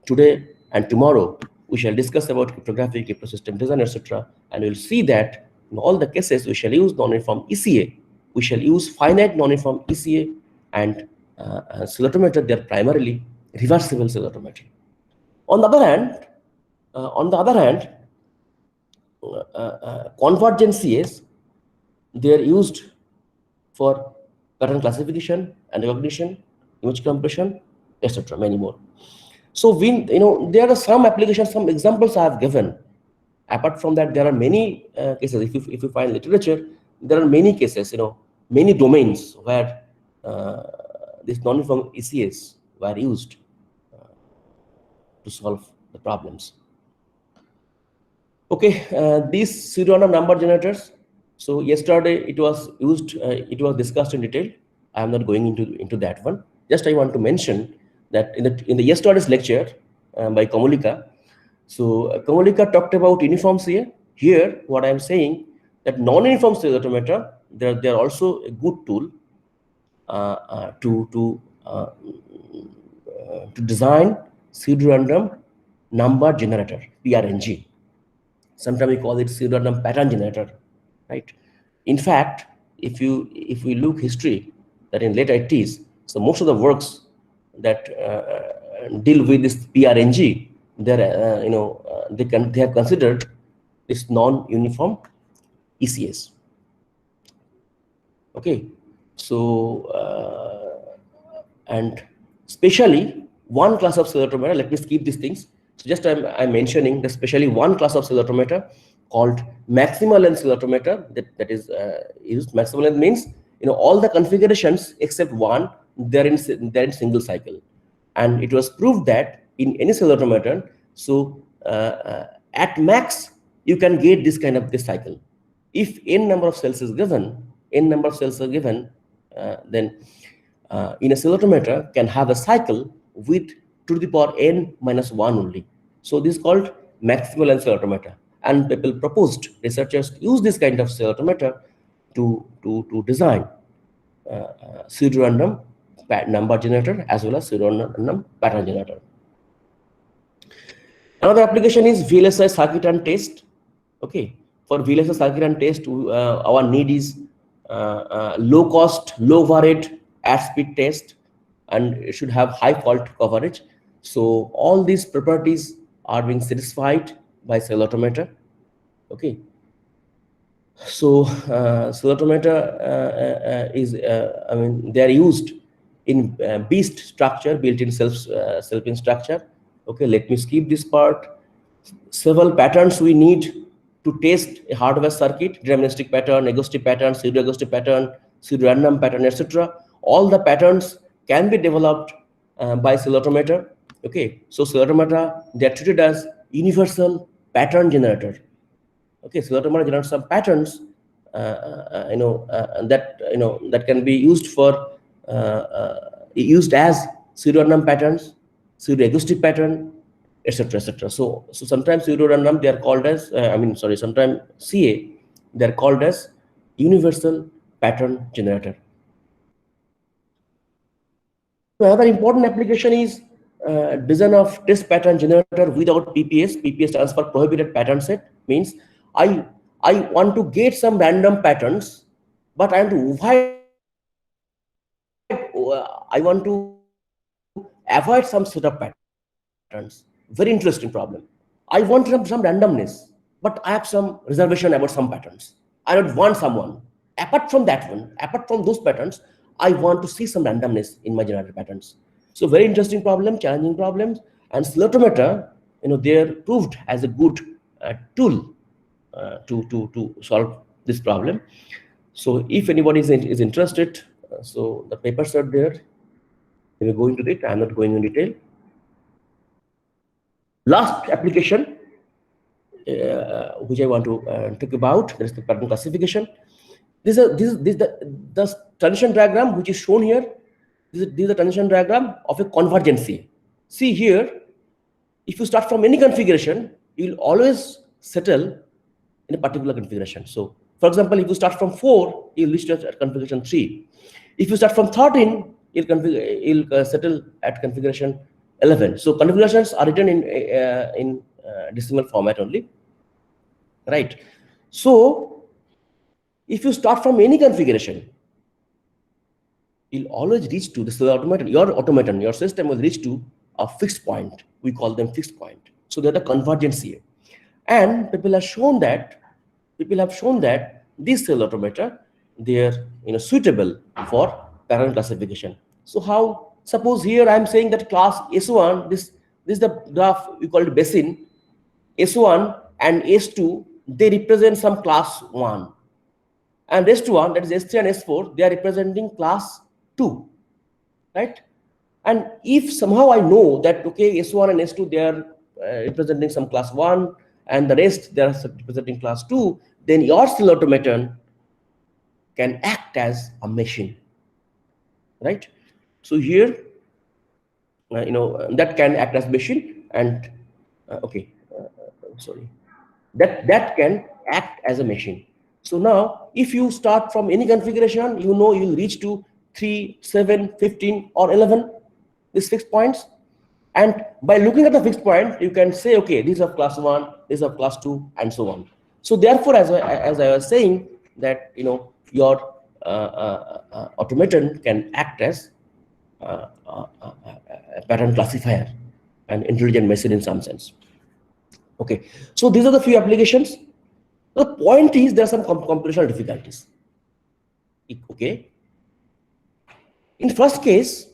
Today and tomorrow, we shall discuss about cryptography, crypto system design, etc. And we'll see that in all the cases, we shall use non-uniform ECA. We shall use finite non-uniform ECA, and serial automata, they are primarily reversible serial automata. On the other hand, convergent CAs, they are used for pattern classification and recognition, image compression, etc. Many more. So there are some applications, some examples I have given. Apart from that, there are many cases. If you find literature, there are many cases, many domains where these non-uniform ECAs were used to solve the problems. Okay, these pseudo-random number generators. So yesterday it was used, it was discussed in detail. I am not going into that one. Just I want to mention that in the yesterday's lecture by Kamulika. So Kamulika talked about uniform CA. Here, what I am saying, that non-uniform serial automata, they're also a good tool to design pseudo-random number generator, PRNG. Sometimes we call it pseudo-random pattern generator, right? In fact, if we look history, that in late 80s, so most of the works that deal with this PRNG, they have considered this non-uniform ECAs. Okay, so and especially one class of serial automata. Let me skip these things. So just I'm mentioning that especially one class of cell automator called maximal length cell automator that is used. Maximal length means all the configurations except one they're in single cycle, and it was proved that in any cell automaton, so at max you can get this cycle. If n number of cells is given, n number of cells are given, then in a cell automator can have a cycle with to the power n minus 1 only. So this is called maximal length cell automator. And people proposed, researchers use this kind of cell automator to design pseudo-random number generator as well as pseudo-random pattern generator. Another application is VLSI circuit and test. Okay, for VLSI circuit and test, our need is low cost, low overhead, at speed test, and it should have high fault coverage. So all these properties are being satisfied by cell automator. Okay, so cell automator is I mean they are used in BEAST structure, built-in self-in structure. Okay, let me skip this part. Several patterns we need to test a hardware circuit: deterministic pattern, agnostic pattern, pseudo-agnostic pattern, pseudo-random pattern, etc. All the patterns can be developed by cell automator. Okay, so cell automator, they are treated as universal pattern generator. Okay, cell automator generates some patterns that can be used for used as pseudo-random patterns, pseudo-agnostic pattern, etc., etc. So sometimes pseudo-random they are called as sometimes CA they are called as universal pattern generator. Another important application is design of test pattern generator without PPS. PPS stands for prohibited pattern set. Means I want to get some random patterns, but I want to avoid some set of patterns. Very interesting problem. I want some randomness, but I have some reservation about some patterns. I don't want someone. Apart from those patterns, I want to see some randomness in my generated patterns. So very interesting problem, challenging problems, and cell automator, they're proved as a good tool to solve this problem. So if anybody is interested, so the papers are there. We will go into it. I'm not going in detail. Last application which I want to talk about, that is the pattern classification. The transition diagram which is shown here. This is a transition diagram of a convergency. See here, if you start from any configuration, you will always settle in a particular configuration. So, for example, if you start from 4, you will reach at configuration 3. If you start from 13, you'll settle at configuration 11. So configurations are written in decimal format only, right? So if you start from any configuration, you'll always reach to this automaton. Your system will reach to a fixed point. We call them fixed point. So they're the convergence here. And people have shown that this cell automator, they're suitable for pattern classification. So how? Suppose here I'm saying that class S1, this is the graph we call it basin. S1 and S2, they represent some class 1. And rest one, that is S3 and S4, they are representing class 2, right? And if somehow I know that, okay, S1 and S2, they are representing some class 1, and the rest, they are representing class 2, then your cell automaton can act as a machine, right? So here, that can act as machine, and that can act as a machine. So now, if you start from any configuration, you'll reach to 3, 7, 15, or 11, these fixed points. And by looking at the fixed point, you can say, okay, these are class 1, these are class 2, and so on. So therefore, as I was saying, that your automaton can act as a pattern classifier, an intelligent machine in some sense. Okay, so these are the few applications. The point is there are some computational difficulties. Okay, in first case,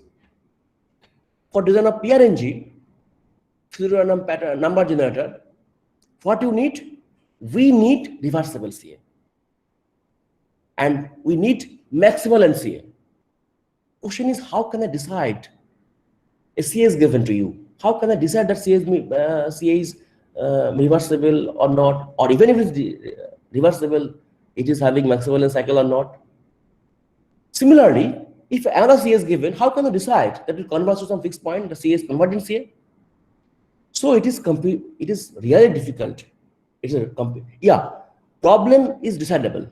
for design of PRNG, pseudorandom pattern number generator, what you need? We need reversible CA. And we need maximal NCA. Question is, how can I decide a CA is given to you? How can I decide that CA is reversible or not? Or even if it's reversible, it is having maximal and cycle or not? Similarly, if another CA is given, how can I decide that it converts to some fixed point, the CA is converting CA? So it is really difficult. It's a problem is decidable,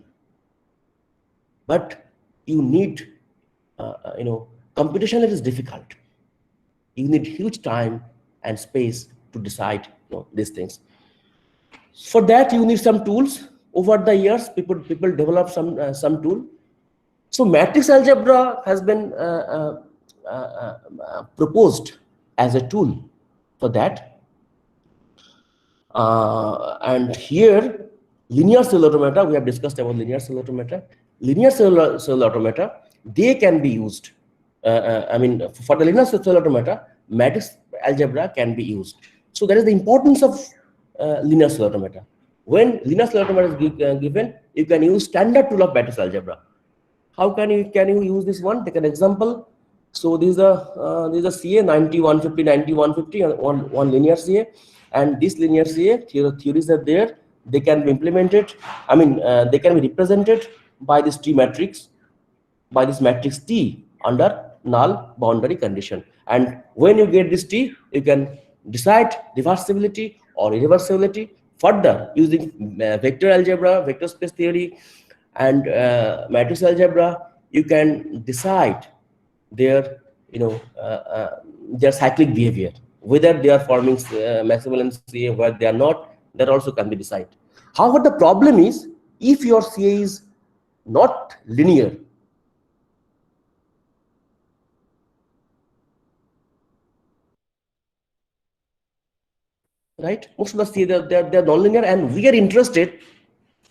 but you need computation is difficult. You need huge time and space to decide these things. For that, you need some tools. Over the years, people develop some tool. So matrix algebra has been proposed as a tool for that. And here, linear cell automata, we have discussed about linear cell automata. Linear cell automata, they can be used. For the linear cell automata, matrix algebra can be used. So that is the importance of linear cell automata. When linear cell automata is given, you can use standard tool of matrix algebra. How can you use this one? Take an example. So this is a CA 9150, 9150, one linear CA, and this linear CA theories are there. They can be implemented. They can be represented by this T matrix, by this matrix T under null boundary condition. And when you get this T, you can decide reversibility or irreversibility further using vector algebra, vector space theory, and matrix algebra. You can decide their their cyclic behavior, whether they are forming maximal and CA, whether they are not. That also can be decided. However, the problem is, if your CA is not linear, right? Most of the CA they're nonlinear, and we are interested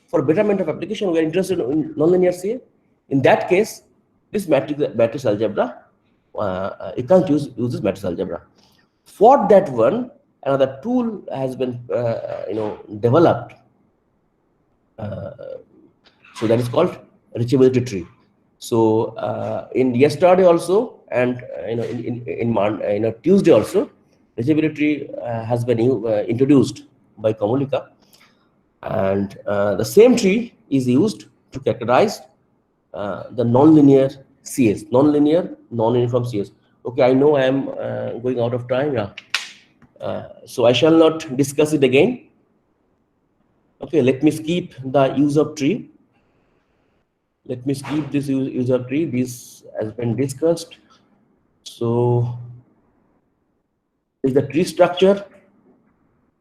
for betterment of application. We are interested in nonlinear CA. In that case, this matrix algebra, you can't use this matrix algebra. For that one, another tool has been developed. So that is called reachability tree. So in yesterday also, and in Tuesday also, reachability tree has been introduced by Kamulika, and the same tree is used to characterize the nonlinear CAs, nonlinear, non-uniform CAs. Okay, I know I am going out of time. Yeah. So I shall not discuss it again. Okay, let me skip the use of tree. Let me skip this use of tree. This has been discussed. So is the tree structure.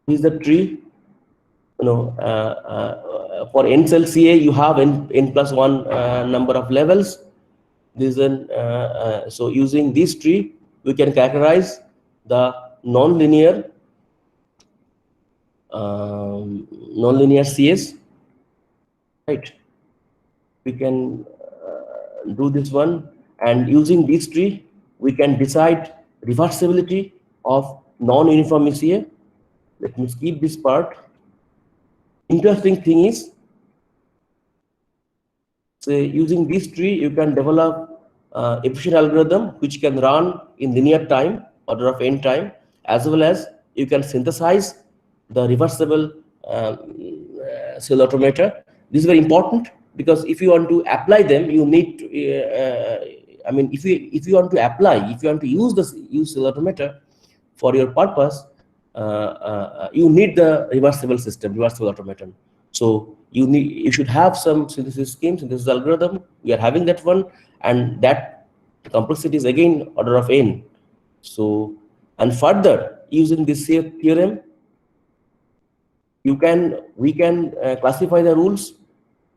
Is the tree. For n cell CA, you have n plus 1 number of levels. This is so using this tree, we can characterize the nonlinear CAs, right? We can do this one, and using this tree, we can decide reversibility of non-uniform CA. Let me skip this part. Interesting thing is, say using this tree, you can develop efficient algorithm which can run in linear time, order of n time, as well as you can synthesize the reversible cell automata. This is very important, because if you want to apply them, you need to, if you want to use cell automata for your purpose, you need the reversible automaton. So you should have some synthesis scheme, synthesis algorithm. We are having that one, and that complexity is again order of n. So, and further using this theorem, we can classify the rules.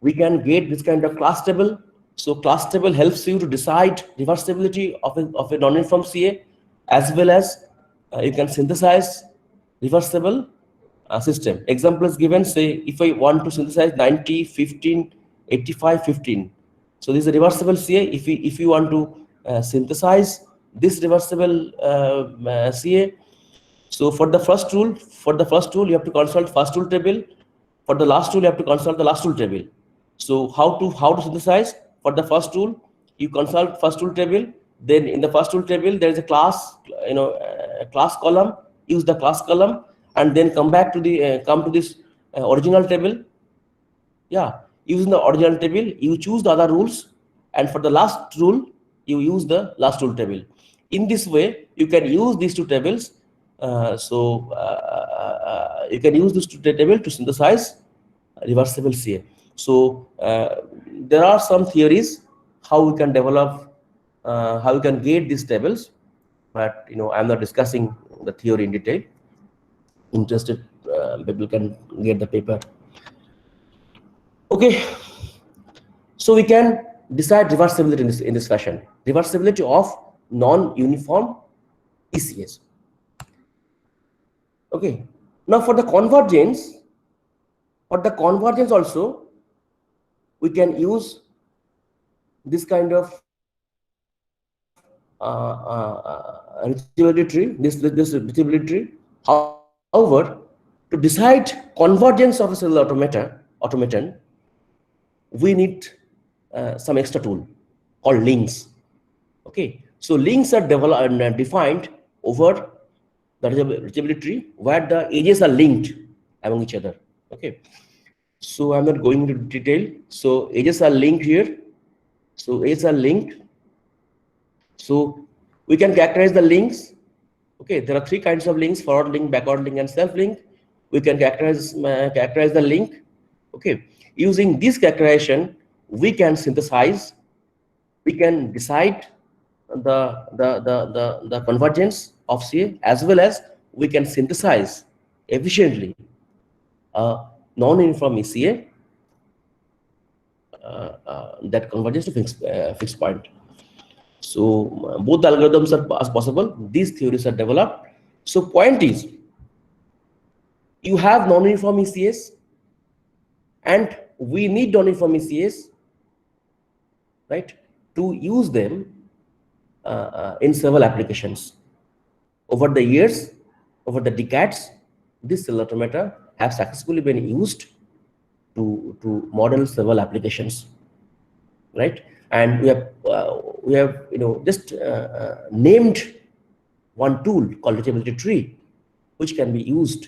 We can get this kind of class table. So class table helps you to decide reversibility of a non-uniform CA, as well as you can synthesize reversible system. Example is given. Say if I want to synthesize 90, 15, 85, 15. So this is a reversible CA. If you want to synthesize this reversible CA, So for the first rule, you have to consult first rule table. For the last rule, you have to consult the last rule table. So how to synthesize? For the first rule, you consult first rule table. Then in the first rule table, there is a class, class column. Use the class column, and then come back to the come to this original table. Yeah, using the original table, you choose the other rules, and for the last rule, you use the last rule table. In this way, you can use these two tables. You can use this two table to synthesize reversible CA. So there are some theories how we can develop, how we can get these tables, but I'm not discussing the theory in detail. Interested people can get the paper. Okay, so we can decide reversibility in this fashion. Reversibility of non-uniform ECS. Okay, now for the convergence also, we can use this kind of retrievability tree, this retrievability tree. However, to decide convergence of a cellular automaton, we need some extra tool called links. Okay, so links are developed and defined over the retrievability tree where the edges are linked among each other. Okay, so I'm not going into detail. So edges are linked here. So edges are linked. So we can characterize the links. Okay, there are three kinds of links: forward link, backward link, and self link. We can characterize the link. Okay, using this characterization, we can synthesize, we can decide the convergence of CA, as well as we can synthesize efficiently a non-uniform ECA that converges to fixed point. So both the algorithms are possible. These theories are developed. So point is, you have non-uniform ECS, and we need non-uniform ECS, right, to use them in several applications. Over the years, over the decades, this cellular automata have successfully been used to model several applications, right? And we have just named one tool called retrievability tree, which can be used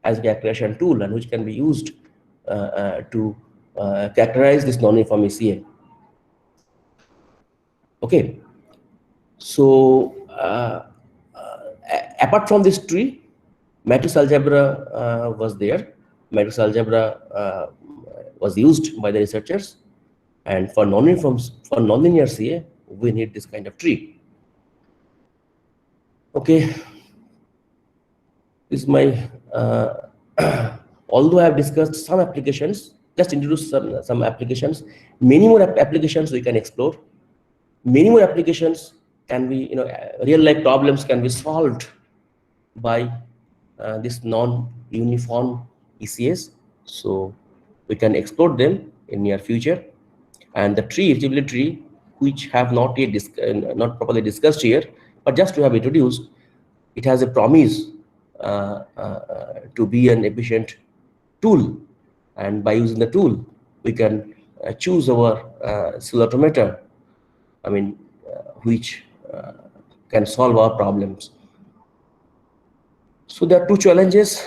as a characterization tool and which can be used to characterize this non-uniform ECA. Okay, so apart from this tree, matrix algebra was there. Matrix algebra was used by the researchers, and for nonlinear CA, we need this kind of tree. Okay, this is my although I have discussed some applications, just introduce some applications. Many more applications we can explore. Many more applications can be, real life problems can be solved by this non-uniform ECS. So we can explore them in near future. And the retrievability tree, which have not yet not properly discussed here, but just to have introduced, it has a promise to be an efficient tool, and by using the tool, we can choose our cellular automata, which can solve our problems. So there are two challenges.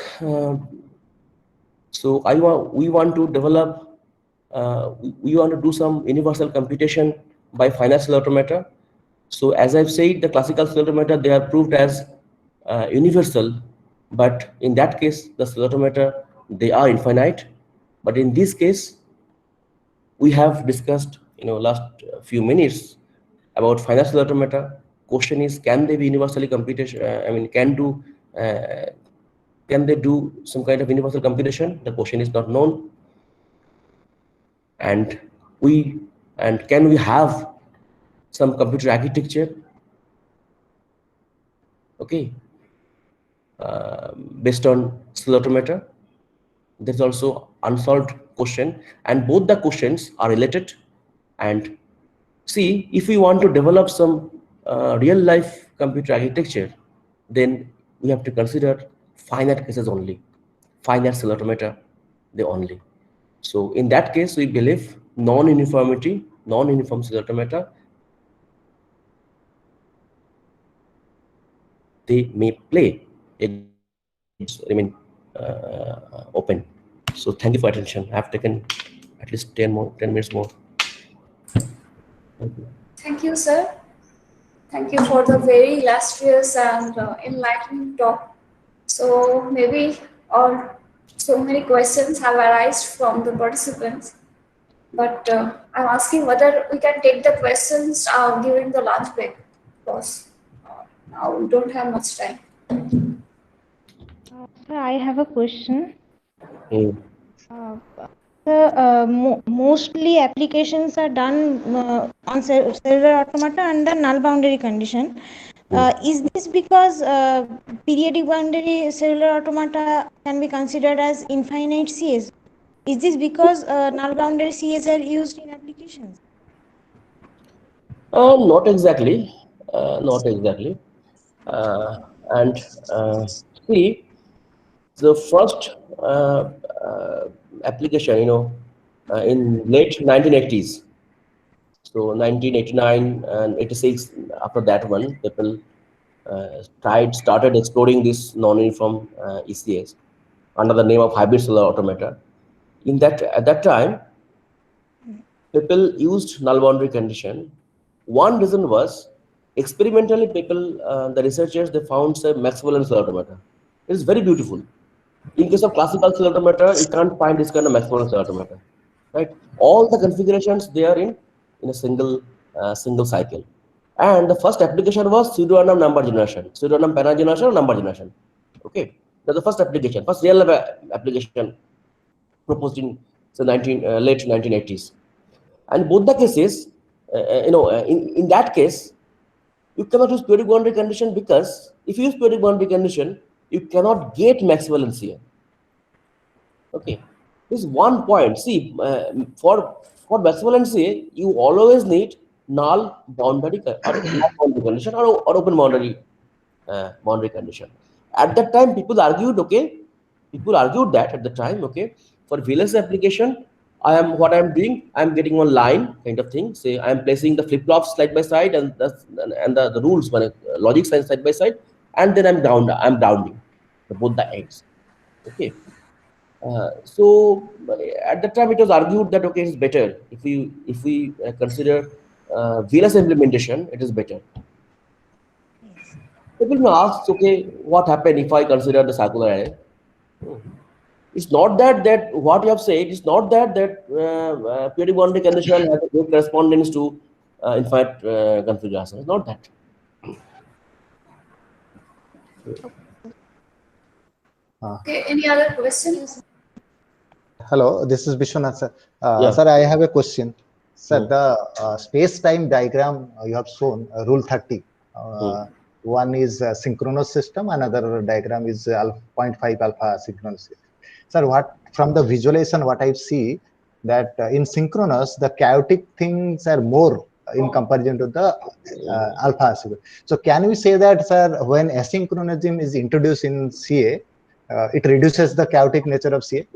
So we want to develop, we want to do some universal computation by finite cellular automata. So as I've said, the classical cellular automata, they are proved as universal, but in that case, the cellular automata, they are infinite. But in this case, we have discussed, last few minutes about finite cellular automata. Question is, can they be universally computation? Can they do some kind of universal computation? The question is not known. And can we have some computer architecture, okay, based on cellular automata? There's also unsolved question, and both the questions are related. And see, if we want to develop some real life computer architecture, then we have to consider finite cases only, finite cell automata, they only. So in that case, we believe non-uniformity, non-uniform cell automata, they may play a good role. Remain open. So thank you for attention. I have taken at least 10 minutes more. Thank you. Thank you, sir. Thank you for the very illustrious and enlightening talk. So maybe or so many questions have arisen from the participants, but I'm asking whether we can take the questions during the lunch break because now we don't have much time. Sir, I have a question. Mm. Uh, Mostly applications are done on cellular automata under null boundary condition. Is this because periodic boundary cellular automata can be considered as infinite CAs? Is this because null boundary CAs are used in applications? Not exactly. Not exactly. Uh, and see, the first application, in late 1980s. So 1989 and 86, after that one, people started exploring this non-uniform ECS under the name of hybrid cellular automata. At that time, people used null boundary condition. One reason was experimentally the researchers, they found say Maxwell cell automata. It's very beautiful. In case of classical cell automata, you can't find this kind of Maxwell cell automata, right? All the configurations they are in a single cycle. And the first application was pseudorandom number generation, pseudorandom panel generation or number generation. Okay, that's the first application, first real application proposed in the late 1980s. And both the cases, in that case, you cannot use periodic boundary condition because if you use periodic boundary condition, you cannot get Maxwell and CA. Okay, this is one point. See, for Maxwell and CA, you always need null boundary or null boundary condition or open boundary condition. At that time, people argued that at the time, okay, for VLS application, what I am doing, I am getting one line kind of thing. Say I am placing the flip flops side by side and the rules, logic side by side, and then I'm rounding both the ends. Okay. So at that time, it was argued that okay, it's better if we consider VLS implementation, it is better. People may ask, okay, what happened if I consider the circular array? Hmm. It's not that what you have said. It's not that periodic boundary condition has a good correspondence to infinite configuration. It's not that. Okay, any other questions? Hello, this is Vishwanath, sir. Yeah. Sir, I have a question. Sir, Hmm. the space-time diagram you have shown, Rule 30. One is synchronous system, another diagram is 0.5 alpha synchronous system. Sir, from the visualization, what I see that in synchronous, the chaotic things are more in comparison to the alpha asynchronous. So can we say that, sir, when asynchronism is introduced in CA, it reduces the chaotic nature of CA?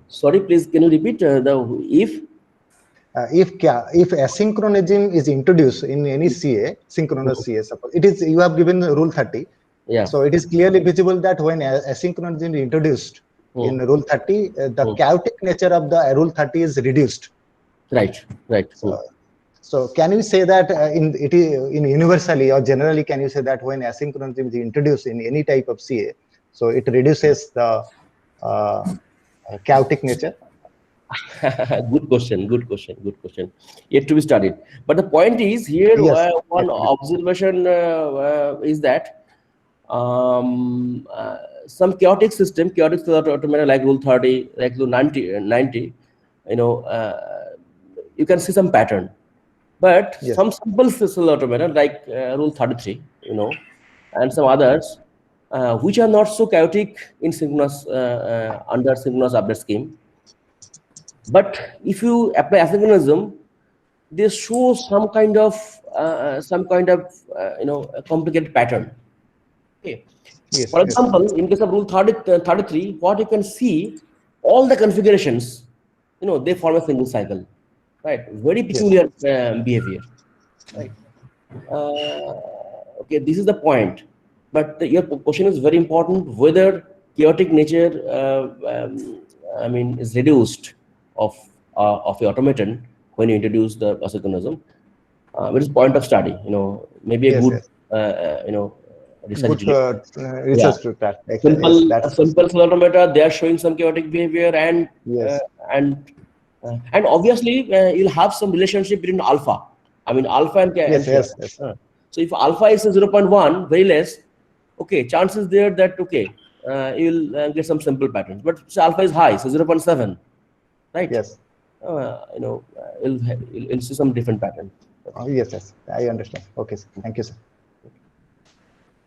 Sorry, please, can you repeat the if? If asynchronism is introduced in any CA, synchronous CA, suppose it is, you have given Rule 30. Yeah. So it is clearly visible that when asynchronism is introduced in Rule 30, the chaotic nature of the Rule 30 is reduced. Right. So can you say that in universally or generally, can you say that when asynchronism is introduced in any type of CA, so it reduces the chaotic nature? Good question. Yet to be studied. But the point is here, Yes, one observation is that some chaotic system, chaotic automata like Rule 30, like Rule 90, you can see some pattern. But yes. some simple system automata like Rule 33, and some others, which are not so chaotic in synchronous under synchronous update scheme. But if you apply asynchronism, they show some kind of a complicated pattern. Okay. Yes, For yes, example, in case of rule 33, what you can see, all the configurations, they form a single cycle, right? Very yes, peculiar behavior, right? Okay, this is the point. But your question is very important, whether chaotic nature, is reduced of the automaton when you introduce the asynchronism. It is point of study, maybe a yes, good, yes. research. Good Yeah, research to that. Yes, simple a that's simple automata, they are showing some chaotic behavior, uh, yes, and and obviously you'll have some relationship between alpha. Alpha yes, yes, yes, so if alpha is a 0.1, very less, okay, chances there that okay, you'll get some simple patterns. But say alpha is high, so 0.7, right? yes. You'll see some different pattern. Okay. Yes, yes. I understand. Okay, sir. Thank you, sir.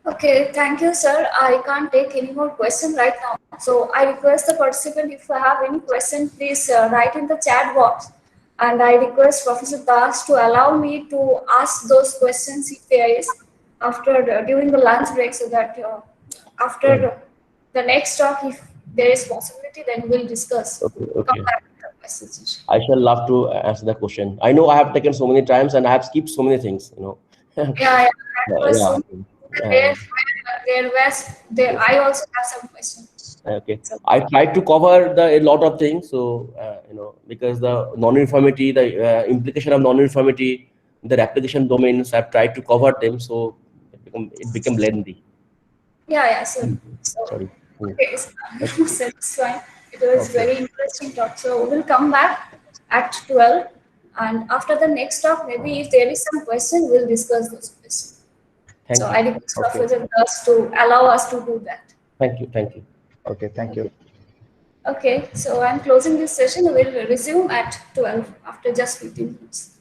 Okay, thank you, sir. I can't take any more questions right now. So I request the participant, if you have any question, please write in the chat box. And I request Professor Das to allow me to ask those questions if there is during the lunch break, so that Right. after the next talk, if there is possibility, then we'll discuss. Okay. Come Okay. back to the questions. I shall love to answer that question. I know I have taken so many times and I have skipped so many things. Yeah, yeah, that was Yeah. so. There, I also have some questions. Okay. So, I tried to cover a lot of things. So because the non-uniformity, the implication of non-uniformity, the application domains, I've tried to cover them. So it became lengthy. yeah, yeah. So Sorry. okay, so, Okay. so it's fine. It was Okay. very interesting talk. So we'll come back at 12, and after the next talk, maybe if there is some question, we'll discuss those questions. So Thank you. I request Okay. Professor Das to allow us to do that. Thank you. Thank you. Okay. Thank you. Okay, so I'm closing this session. We'll resume at 12 after just 15 minutes.